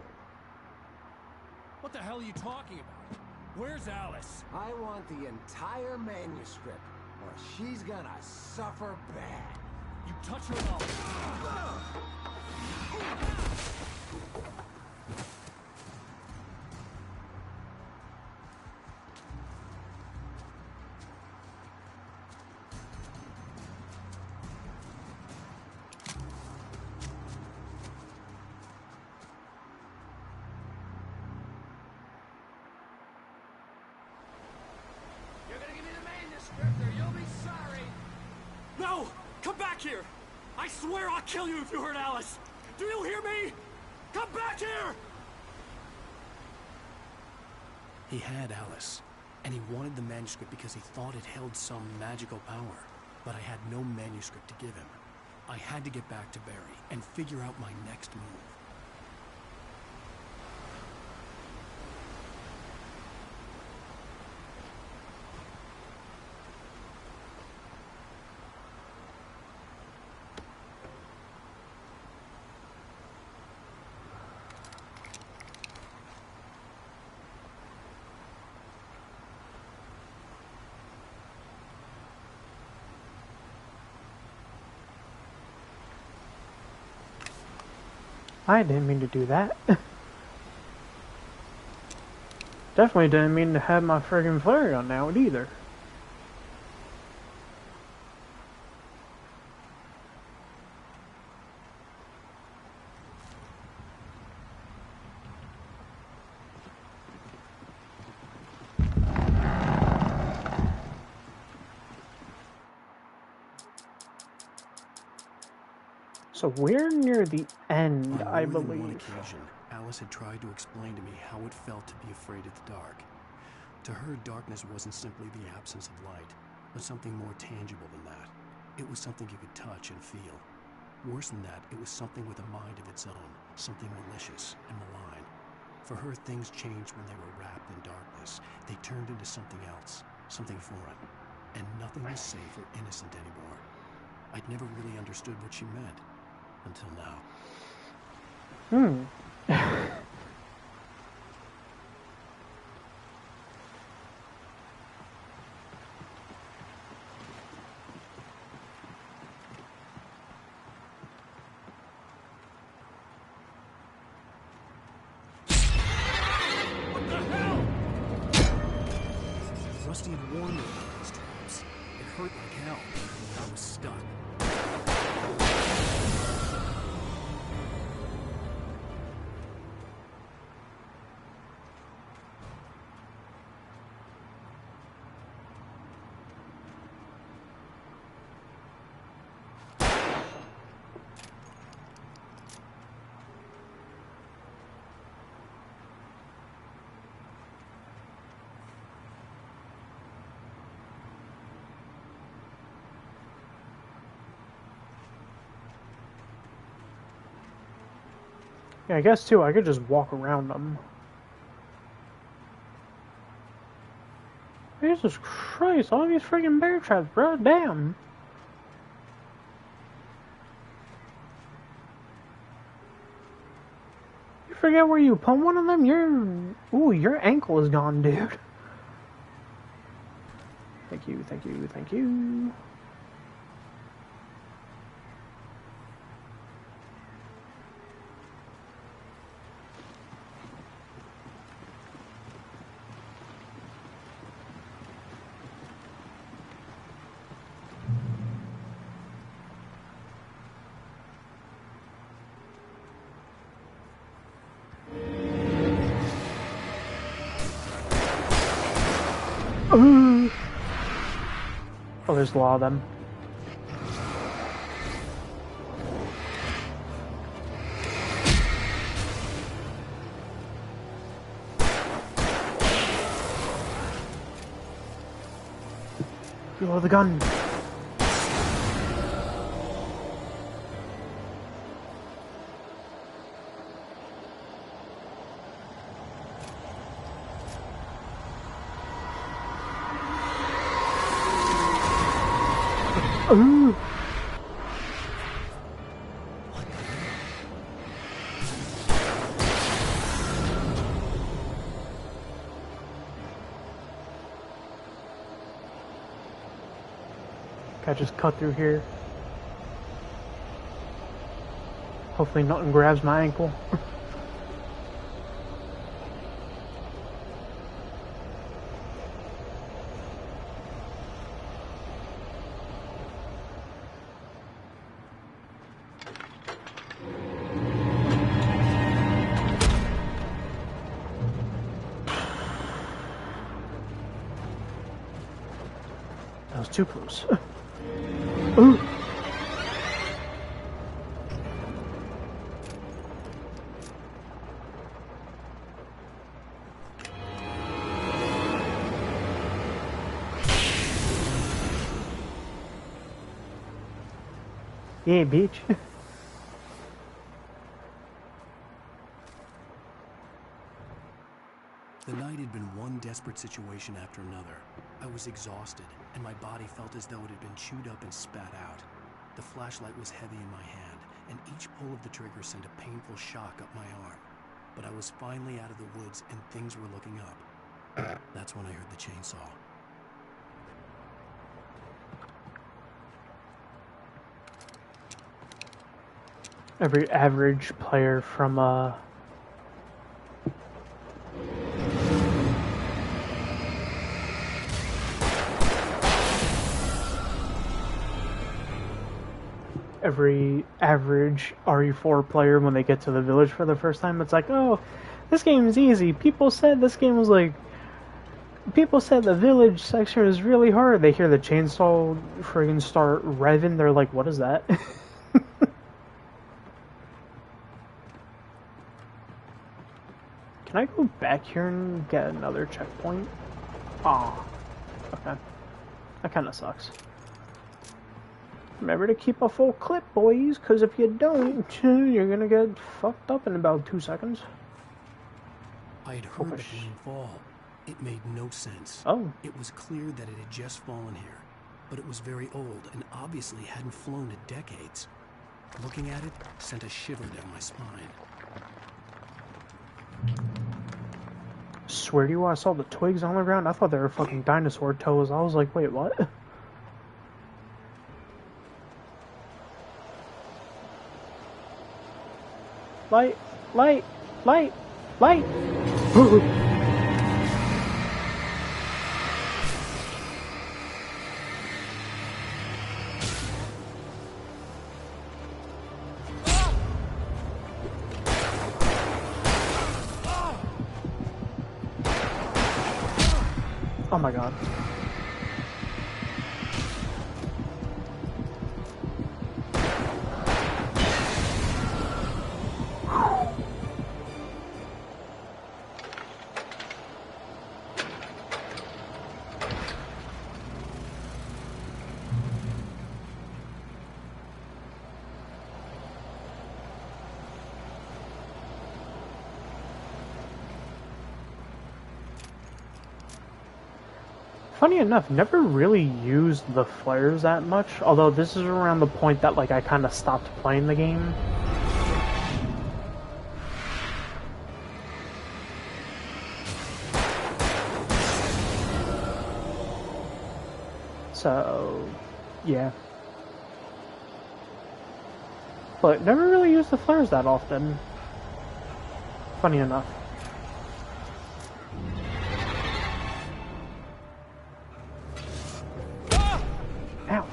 What the hell are you talking about? Where's Alice? I want the entire manuscript, or she's gonna suffer bad. You touch her and I'll... You're gonna give me the manuscript or you'll be sorry. No! Come back here! I swear I'll kill you if you hurt Alice! Do you hear me? Come back here! He had Alice, and he wanted the manuscript because he thought it held some magical power. But I had no manuscript to give him. I had to get back to Barry and figure out my next move. I didn't mean to do that. Definitely didn't mean to have my friggin' flare gun out either. So we're near the end, I On more than one believe. occasion, Alice had tried to explain to me how it felt to be afraid of the dark. To her, darkness wasn't simply the absence of light, but something more tangible than that. It was something you could touch and feel. Worse than that, it was something with a mind of its own, something malicious and malign. For her, things changed when they were wrapped in darkness. They turned into something else, something foreign, and nothing was safe or innocent anymore. I'd never really understood what she meant, until now. What the hell? Rusty had warned me about these traps. It hurt like hell. I was stuck. Yeah, I guess too, I could just walk around them. Jesus Christ, all these friggin' bear traps, bro, damn. You forget where you put one of them? Your ankle is gone, dude. Thank you, thank you, thank you. Oh, there's a lot of them. Reload the gun. Ooh. I just cut through here. Hopefully nothing grabs my ankle. That was too close. Ooh. Yeah, bitch. The night had been one desperate situation after another. I was exhausted, and my body felt as though it had been chewed up and spat out. The flashlight was heavy in my hand, and each pull of the trigger sent a painful shock up my arm. But I was finally out of the woods, and things were looking up. That's when I heard the chainsaw. Every average player from every average RE4 player when they get to the village for the first time. It's like, oh, this game is easy. People said this game was like... People said the village section is really hard. They hear the chainsaw friggin' start revving. They're like, what is that? Can I go back here and get another checkpoint? Aw. Okay. That kinda sucks. Remember to keep a full clip, boys, because if you don't, you're gonna get fucked up in about 2 seconds. I'd heard the plane fall. It made no sense. Oh. It was clear that it had just fallen here, but it was very old and obviously hadn't flown in decades. Looking at it sent a shiver down my spine. Swear to you, I saw the twigs on the ground. I thought they were fucking dinosaur toes. I was like, wait, what? Light, light, light, light! Oh my god. Funny enough, never really used the flares that much, although this is around the point that like I kind of stopped playing the game. So, yeah. But never really used the flares that often. Funny enough. Ow.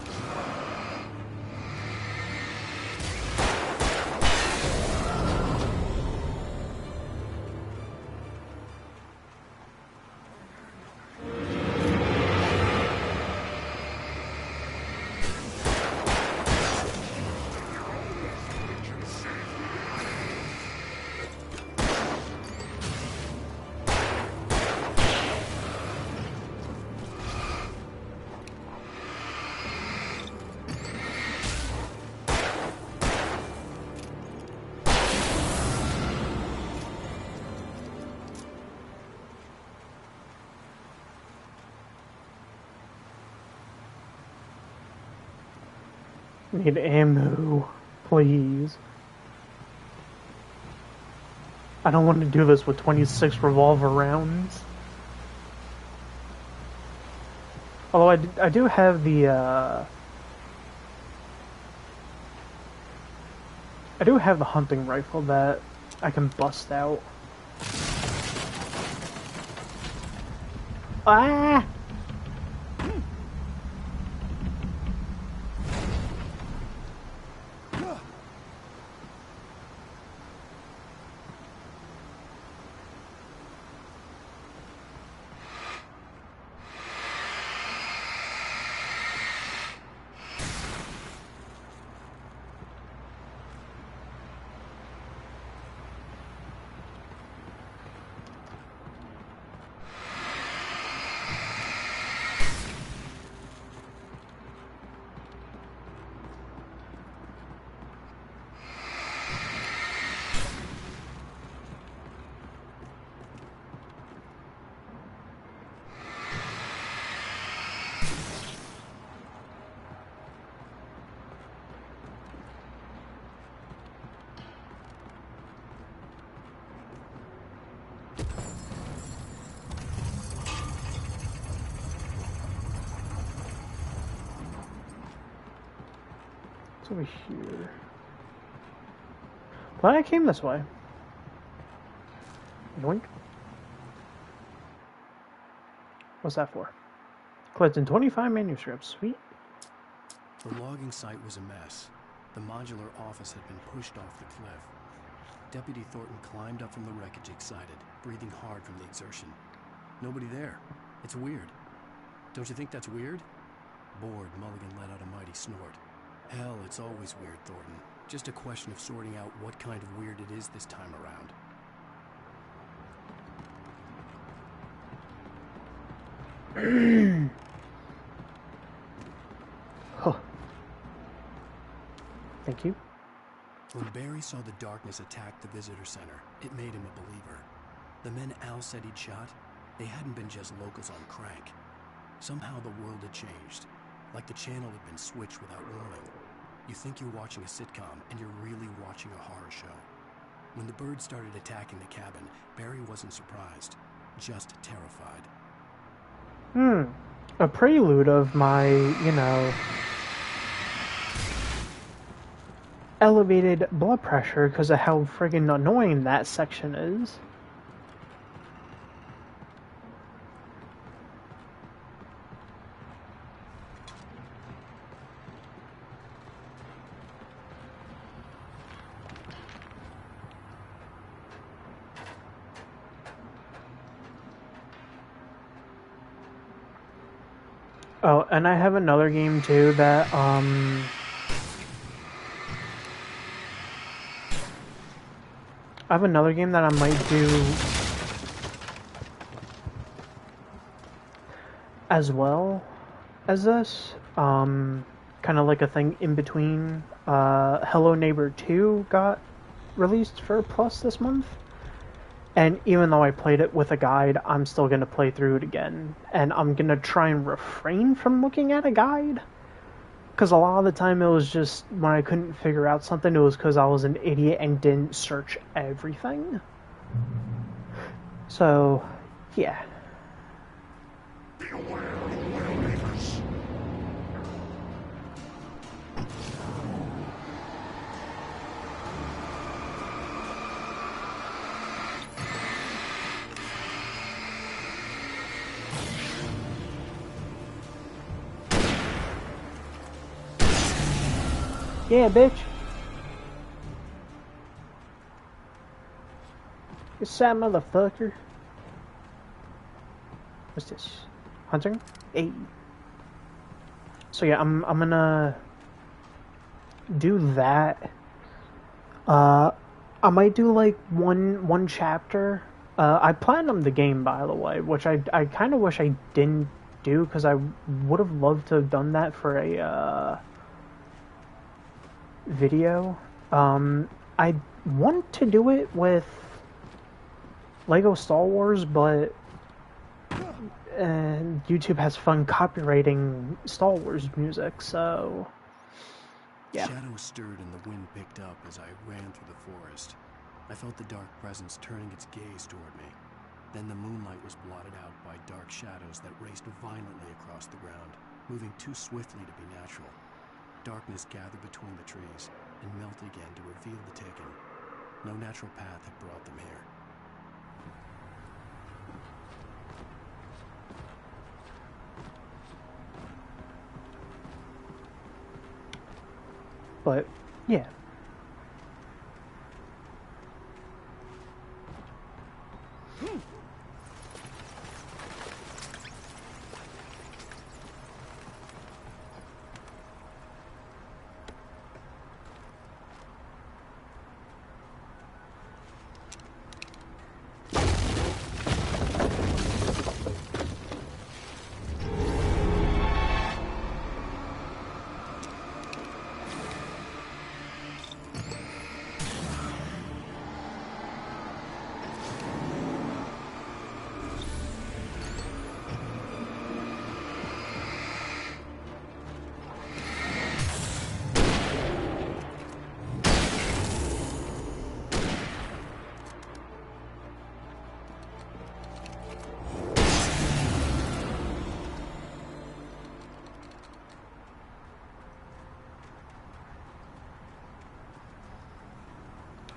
Need ammo, please. I don't want to do this with 26 revolver rounds. Although I do have the, I do have the hunting rifle that I can bust out. Ah! It's over here. Glad I came this way. Yoink. What's that for? Collecting 25 manuscripts. Sweet. The logging site was a mess. The modular office had been pushed off the cliff. Deputy Thornton climbed up from the wreckage excited, breathing hard from the exertion. Nobody there. It's weird. Don't you think that's weird? Bored, Mulligan let out a mighty snort. Hell, it's always weird, Thornton. Just a question of sorting out what kind of weird it is this time around. Huh. Thank you. When Barry saw the darkness attack the visitor center, it made him a believer. The men Al said he'd shot, they hadn't been just locals on crank. Somehow the world had changed, like the channel had been switched without warning. You think you're watching a sitcom, and you're really watching a horror show. When the birds started attacking the cabin, Barry wasn't surprised, just terrified. A prelude of my, elevated blood pressure because of how friggin' annoying that section is. Oh, and I have another game too that, I have another game that I might do as well as this. Kind of like a thing in between. Hello Neighbor 2 got released for Plus this month. And even though I played it with a guide, I'm still going to play through it again. And I'm going to try and refrain from looking at a guide. Because a lot of the time it was just, when I couldn't figure out something, it was because I was an idiot and didn't search everything. So, yeah. Yeah, bitch. You sad motherfucker. What's this? Hunting? Hey. So yeah, I'm gonna do that. I might do like one chapter. I platinumed the game, by the way, which I kind of wish I didn't do because I would have loved to have done that for a video. I want to do it with Lego Star Wars, but YouTube has fun copyrighting Star Wars music, so yeah. Shadows stirred and the wind picked up as I ran through the forest. I felt the dark presence turning its gaze toward me. Then the moonlight was blotted out by dark shadows that raced violently across the ground, moving too swiftly to be natural. Darkness gathered between the trees and melted again to reveal the taken. No natural path had brought them here. But, yeah.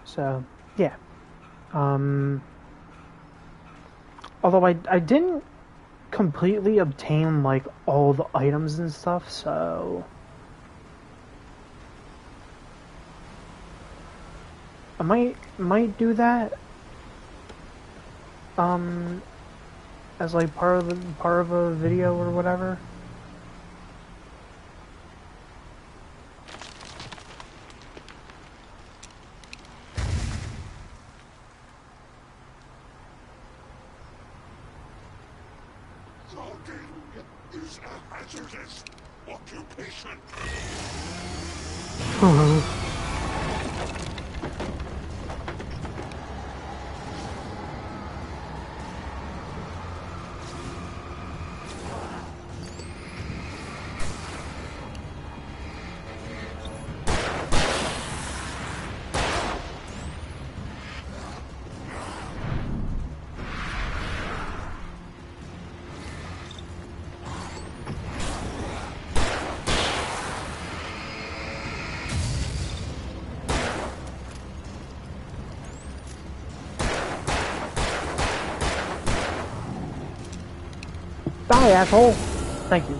So, yeah. Although I didn't completely obtain, like, all the items and stuff, so I might do that. As like part of a video or whatever. Is a hazardous occupation. Die, asshole! Thank you.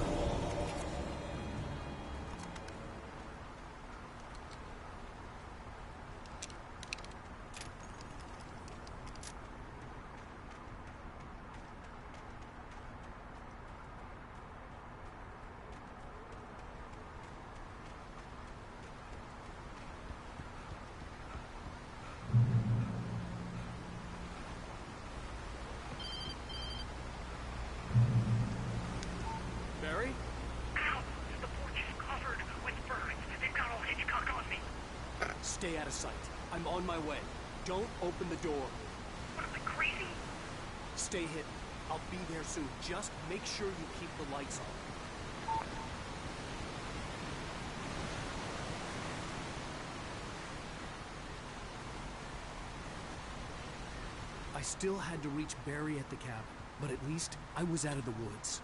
Barry? Ow! The porch is covered with birds. They've got all Hitchcock on me. Stay out of sight. I'm on my way. Don't open the door. What am I, crazy? Stay hidden. I'll be there soon. Just make sure you keep the lights on. I still had to reach Barry at the cabin, but at least I was out of the woods.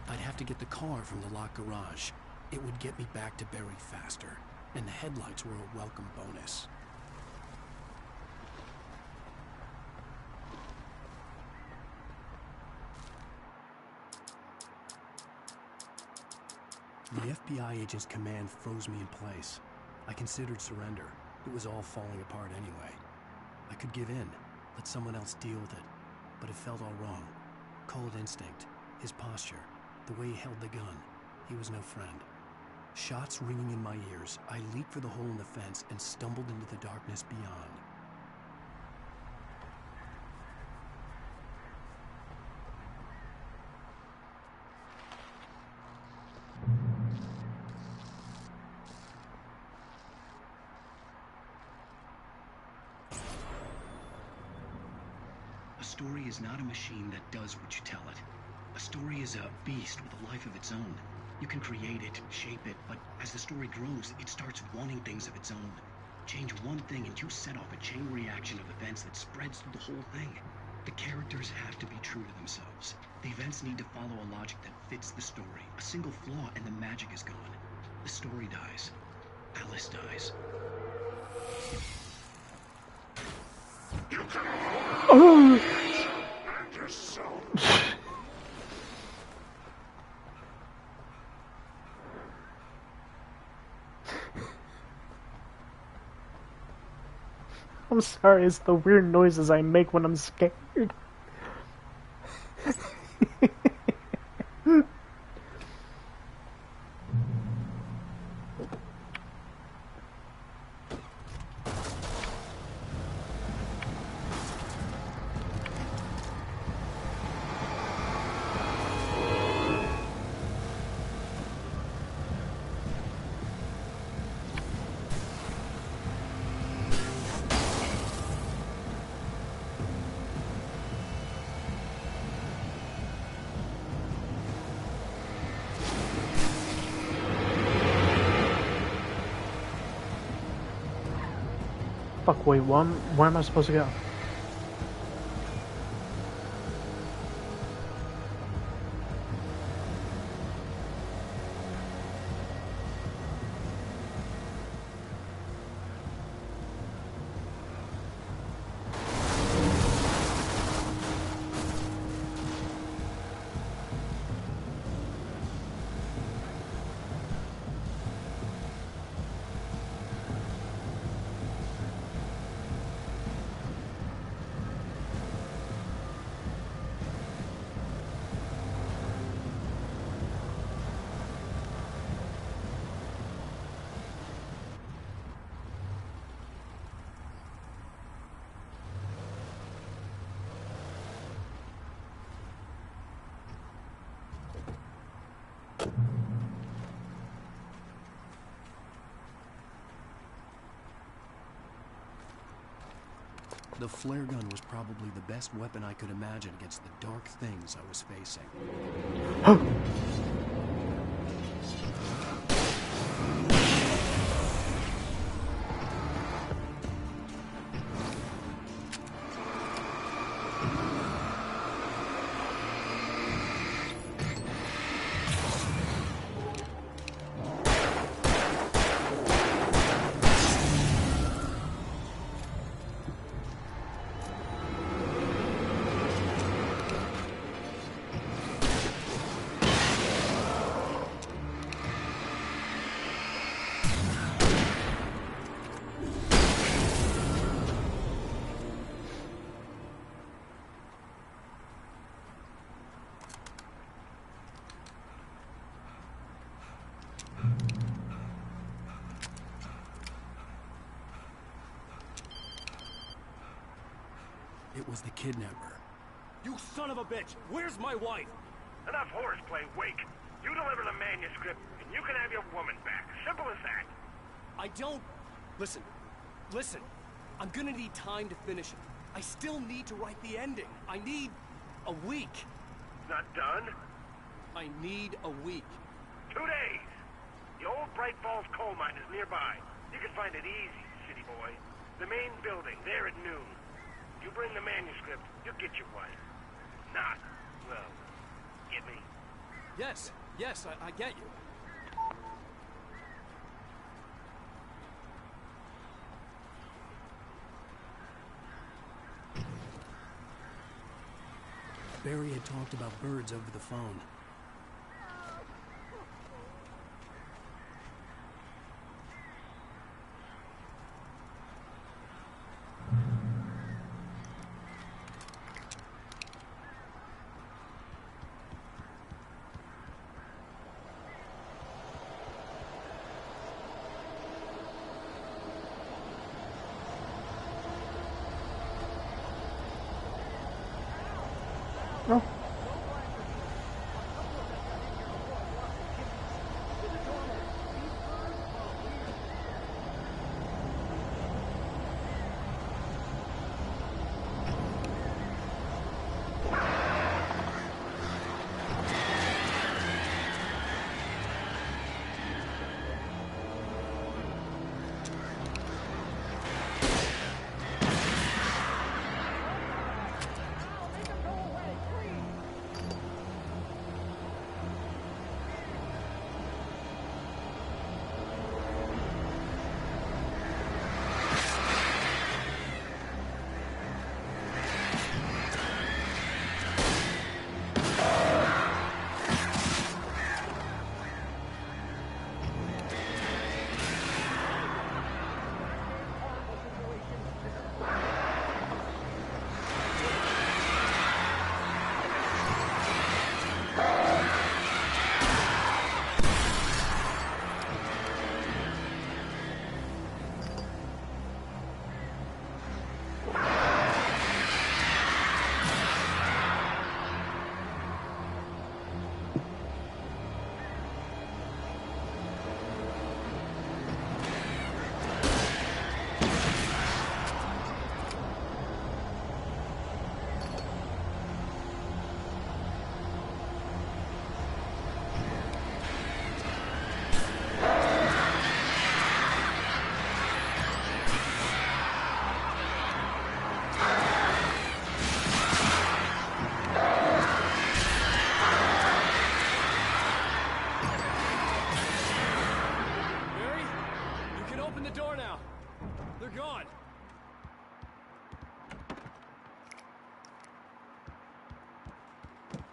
I'd have to get the car from the locked garage. It would get me back to Barry faster, and the headlights were a welcome bonus. The FBI agent's command froze me in place. I considered surrender. It was all falling apart anyway. I could give in, let someone else deal with it, but it felt all wrong. Cold instinct, his posture, the way he held the gun. He was no friend. Shots ringing in my ears, I leaped for the hole in the fence and stumbled into the darkness beyond. A story is not a machine that does what you tell it. A story is a beast with a life of its own. You can create it, shape it, but as the story grows, it starts wanting things of its own. Change one thing and you set off a chain reaction of events that spreads through the whole thing. The characters have to be true to themselves. The events need to follow a logic that fits the story. A single flaw and the magic is gone. The story dies. Alice dies. You can Oh. and yourself. I'm sorry, it's the weird noises I make when I'm scared. Fuck, wait, where am I supposed to go? The flare gun was probably the best weapon I could imagine against the dark things I was facing. It was the kidnapper. You son of a bitch! Where's my wife? Enough horseplay, Wake. You deliver the manuscript, and you can have your woman back. Simple as that. I don't... Listen. I'm gonna need time to finish it. I still need to write the ending. I need a week. Not done? I need a week. 2 days. The old Bright Falls coal mine is nearby. You can find it easy, city boy. The main building, there at noon. You bring the manuscript, you'll get your wife. Not, well, get me? Yes, I get you. Barry had talked about birds over the phone. Oh.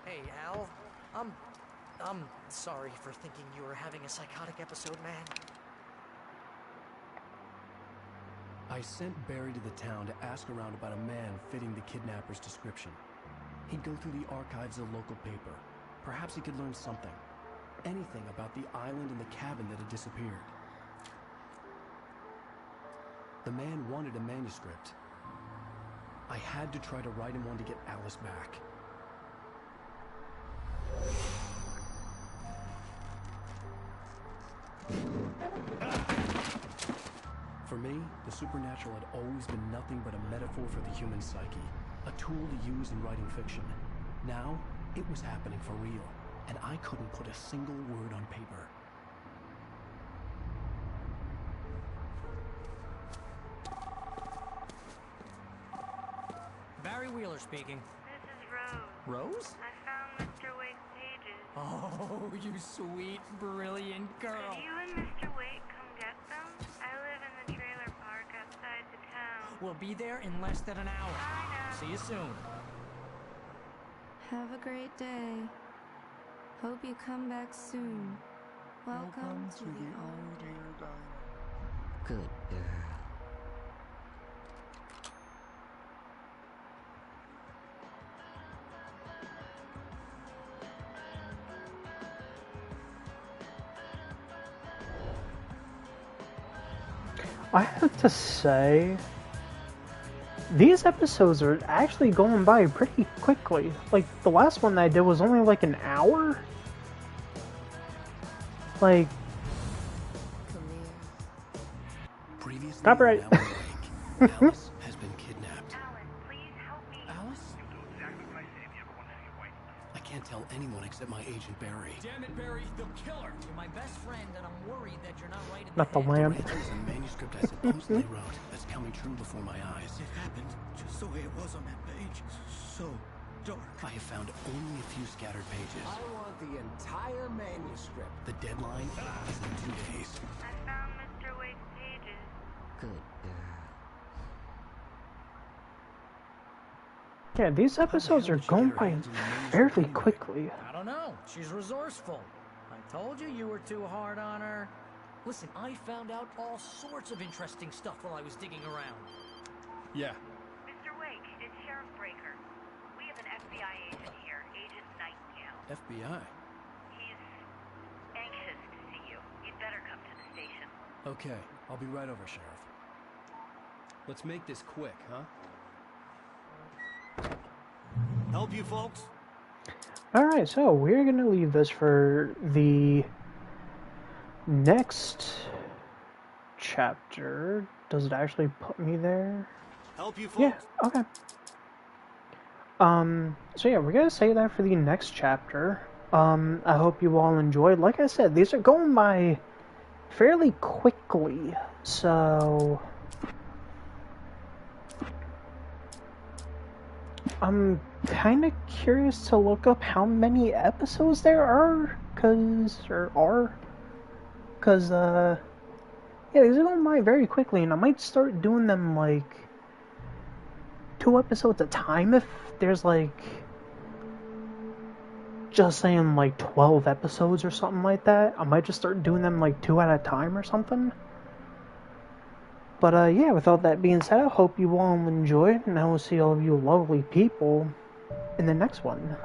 Hey, Al. I'm sorry for thinking you were having a psychotic episode, man. I sent Barry to the town to ask around about a man fitting the kidnapper's description. He'd go through the archives of the local paper. Perhaps he could learn something. Anything about the island and the cabin that had disappeared. The man wanted a manuscript. I had to try to write him one to get Alice back. For me, the supernatural had always been nothing but a metaphor for the human psyche, a tool to use in writing fiction. Now, it was happening for real, and I couldn't put a single word on paper. Barry Wheeler speaking. This is Rose. Rose? I found Mr. Wake's pages. Oh, you sweet, brilliant girl. Could you and Mr. Wake come get them? I live in the trailer park outside the town. We'll be there in less than an hour. I know. See you soon. Have a great day. Hope you come back soon. Welcome to the old Good girl. I have to say, these episodes are actually going by pretty quickly. Like, the last one that I did was only like an hour. Like, Previously, copyright. Alice has been kidnapped. Alan, please help me. Alice? You'll do exactly what I say if you ever want to see your wife. I can't tell anyone except my agent Barry. Damn it, Barry, they'll kill her. You're my best friend, and I'm worried that you're not right in Not the lamp. There's a manuscript I supposedly wrote that's coming true before my eyes. It happened just the way it was on that page. So dark. I have found only a few scattered pages. I want the entire manuscript. The deadline is in 2 days. I found Mr. Wake's pages. Good girl. Yeah, these episodes are going by fairly quickly. I don't know. She's resourceful. I told you you were too hard on her. Listen, I found out all sorts of interesting stuff while I was digging around. Yeah. Mr. Wake, it's Sheriff Breaker. We have an FBI agent here, Agent Nightingale. FBI? He's anxious to see you. You'd better come to the station. Okay, I'll be right over, Sheriff. Let's make this quick, huh? Help you folks? Alright, so we're gonna leave this for the next chapter. Does it actually put me there? Help you folks? Yeah, okay. So yeah, we're gonna say that for the next chapter. I hope you all enjoyed. Like I said, these are going by fairly quickly, so I'm kind of curious to look up how many episodes there are, cause yeah, these are going by very quickly, and I might start doing them like 2 episodes at a time if there's like, just saying like 12 episodes or something like that. I might just start doing them like 2 at a time or something. But yeah, with all that being said, I hope you all enjoyed, and I will see all of you lovely people in the next one.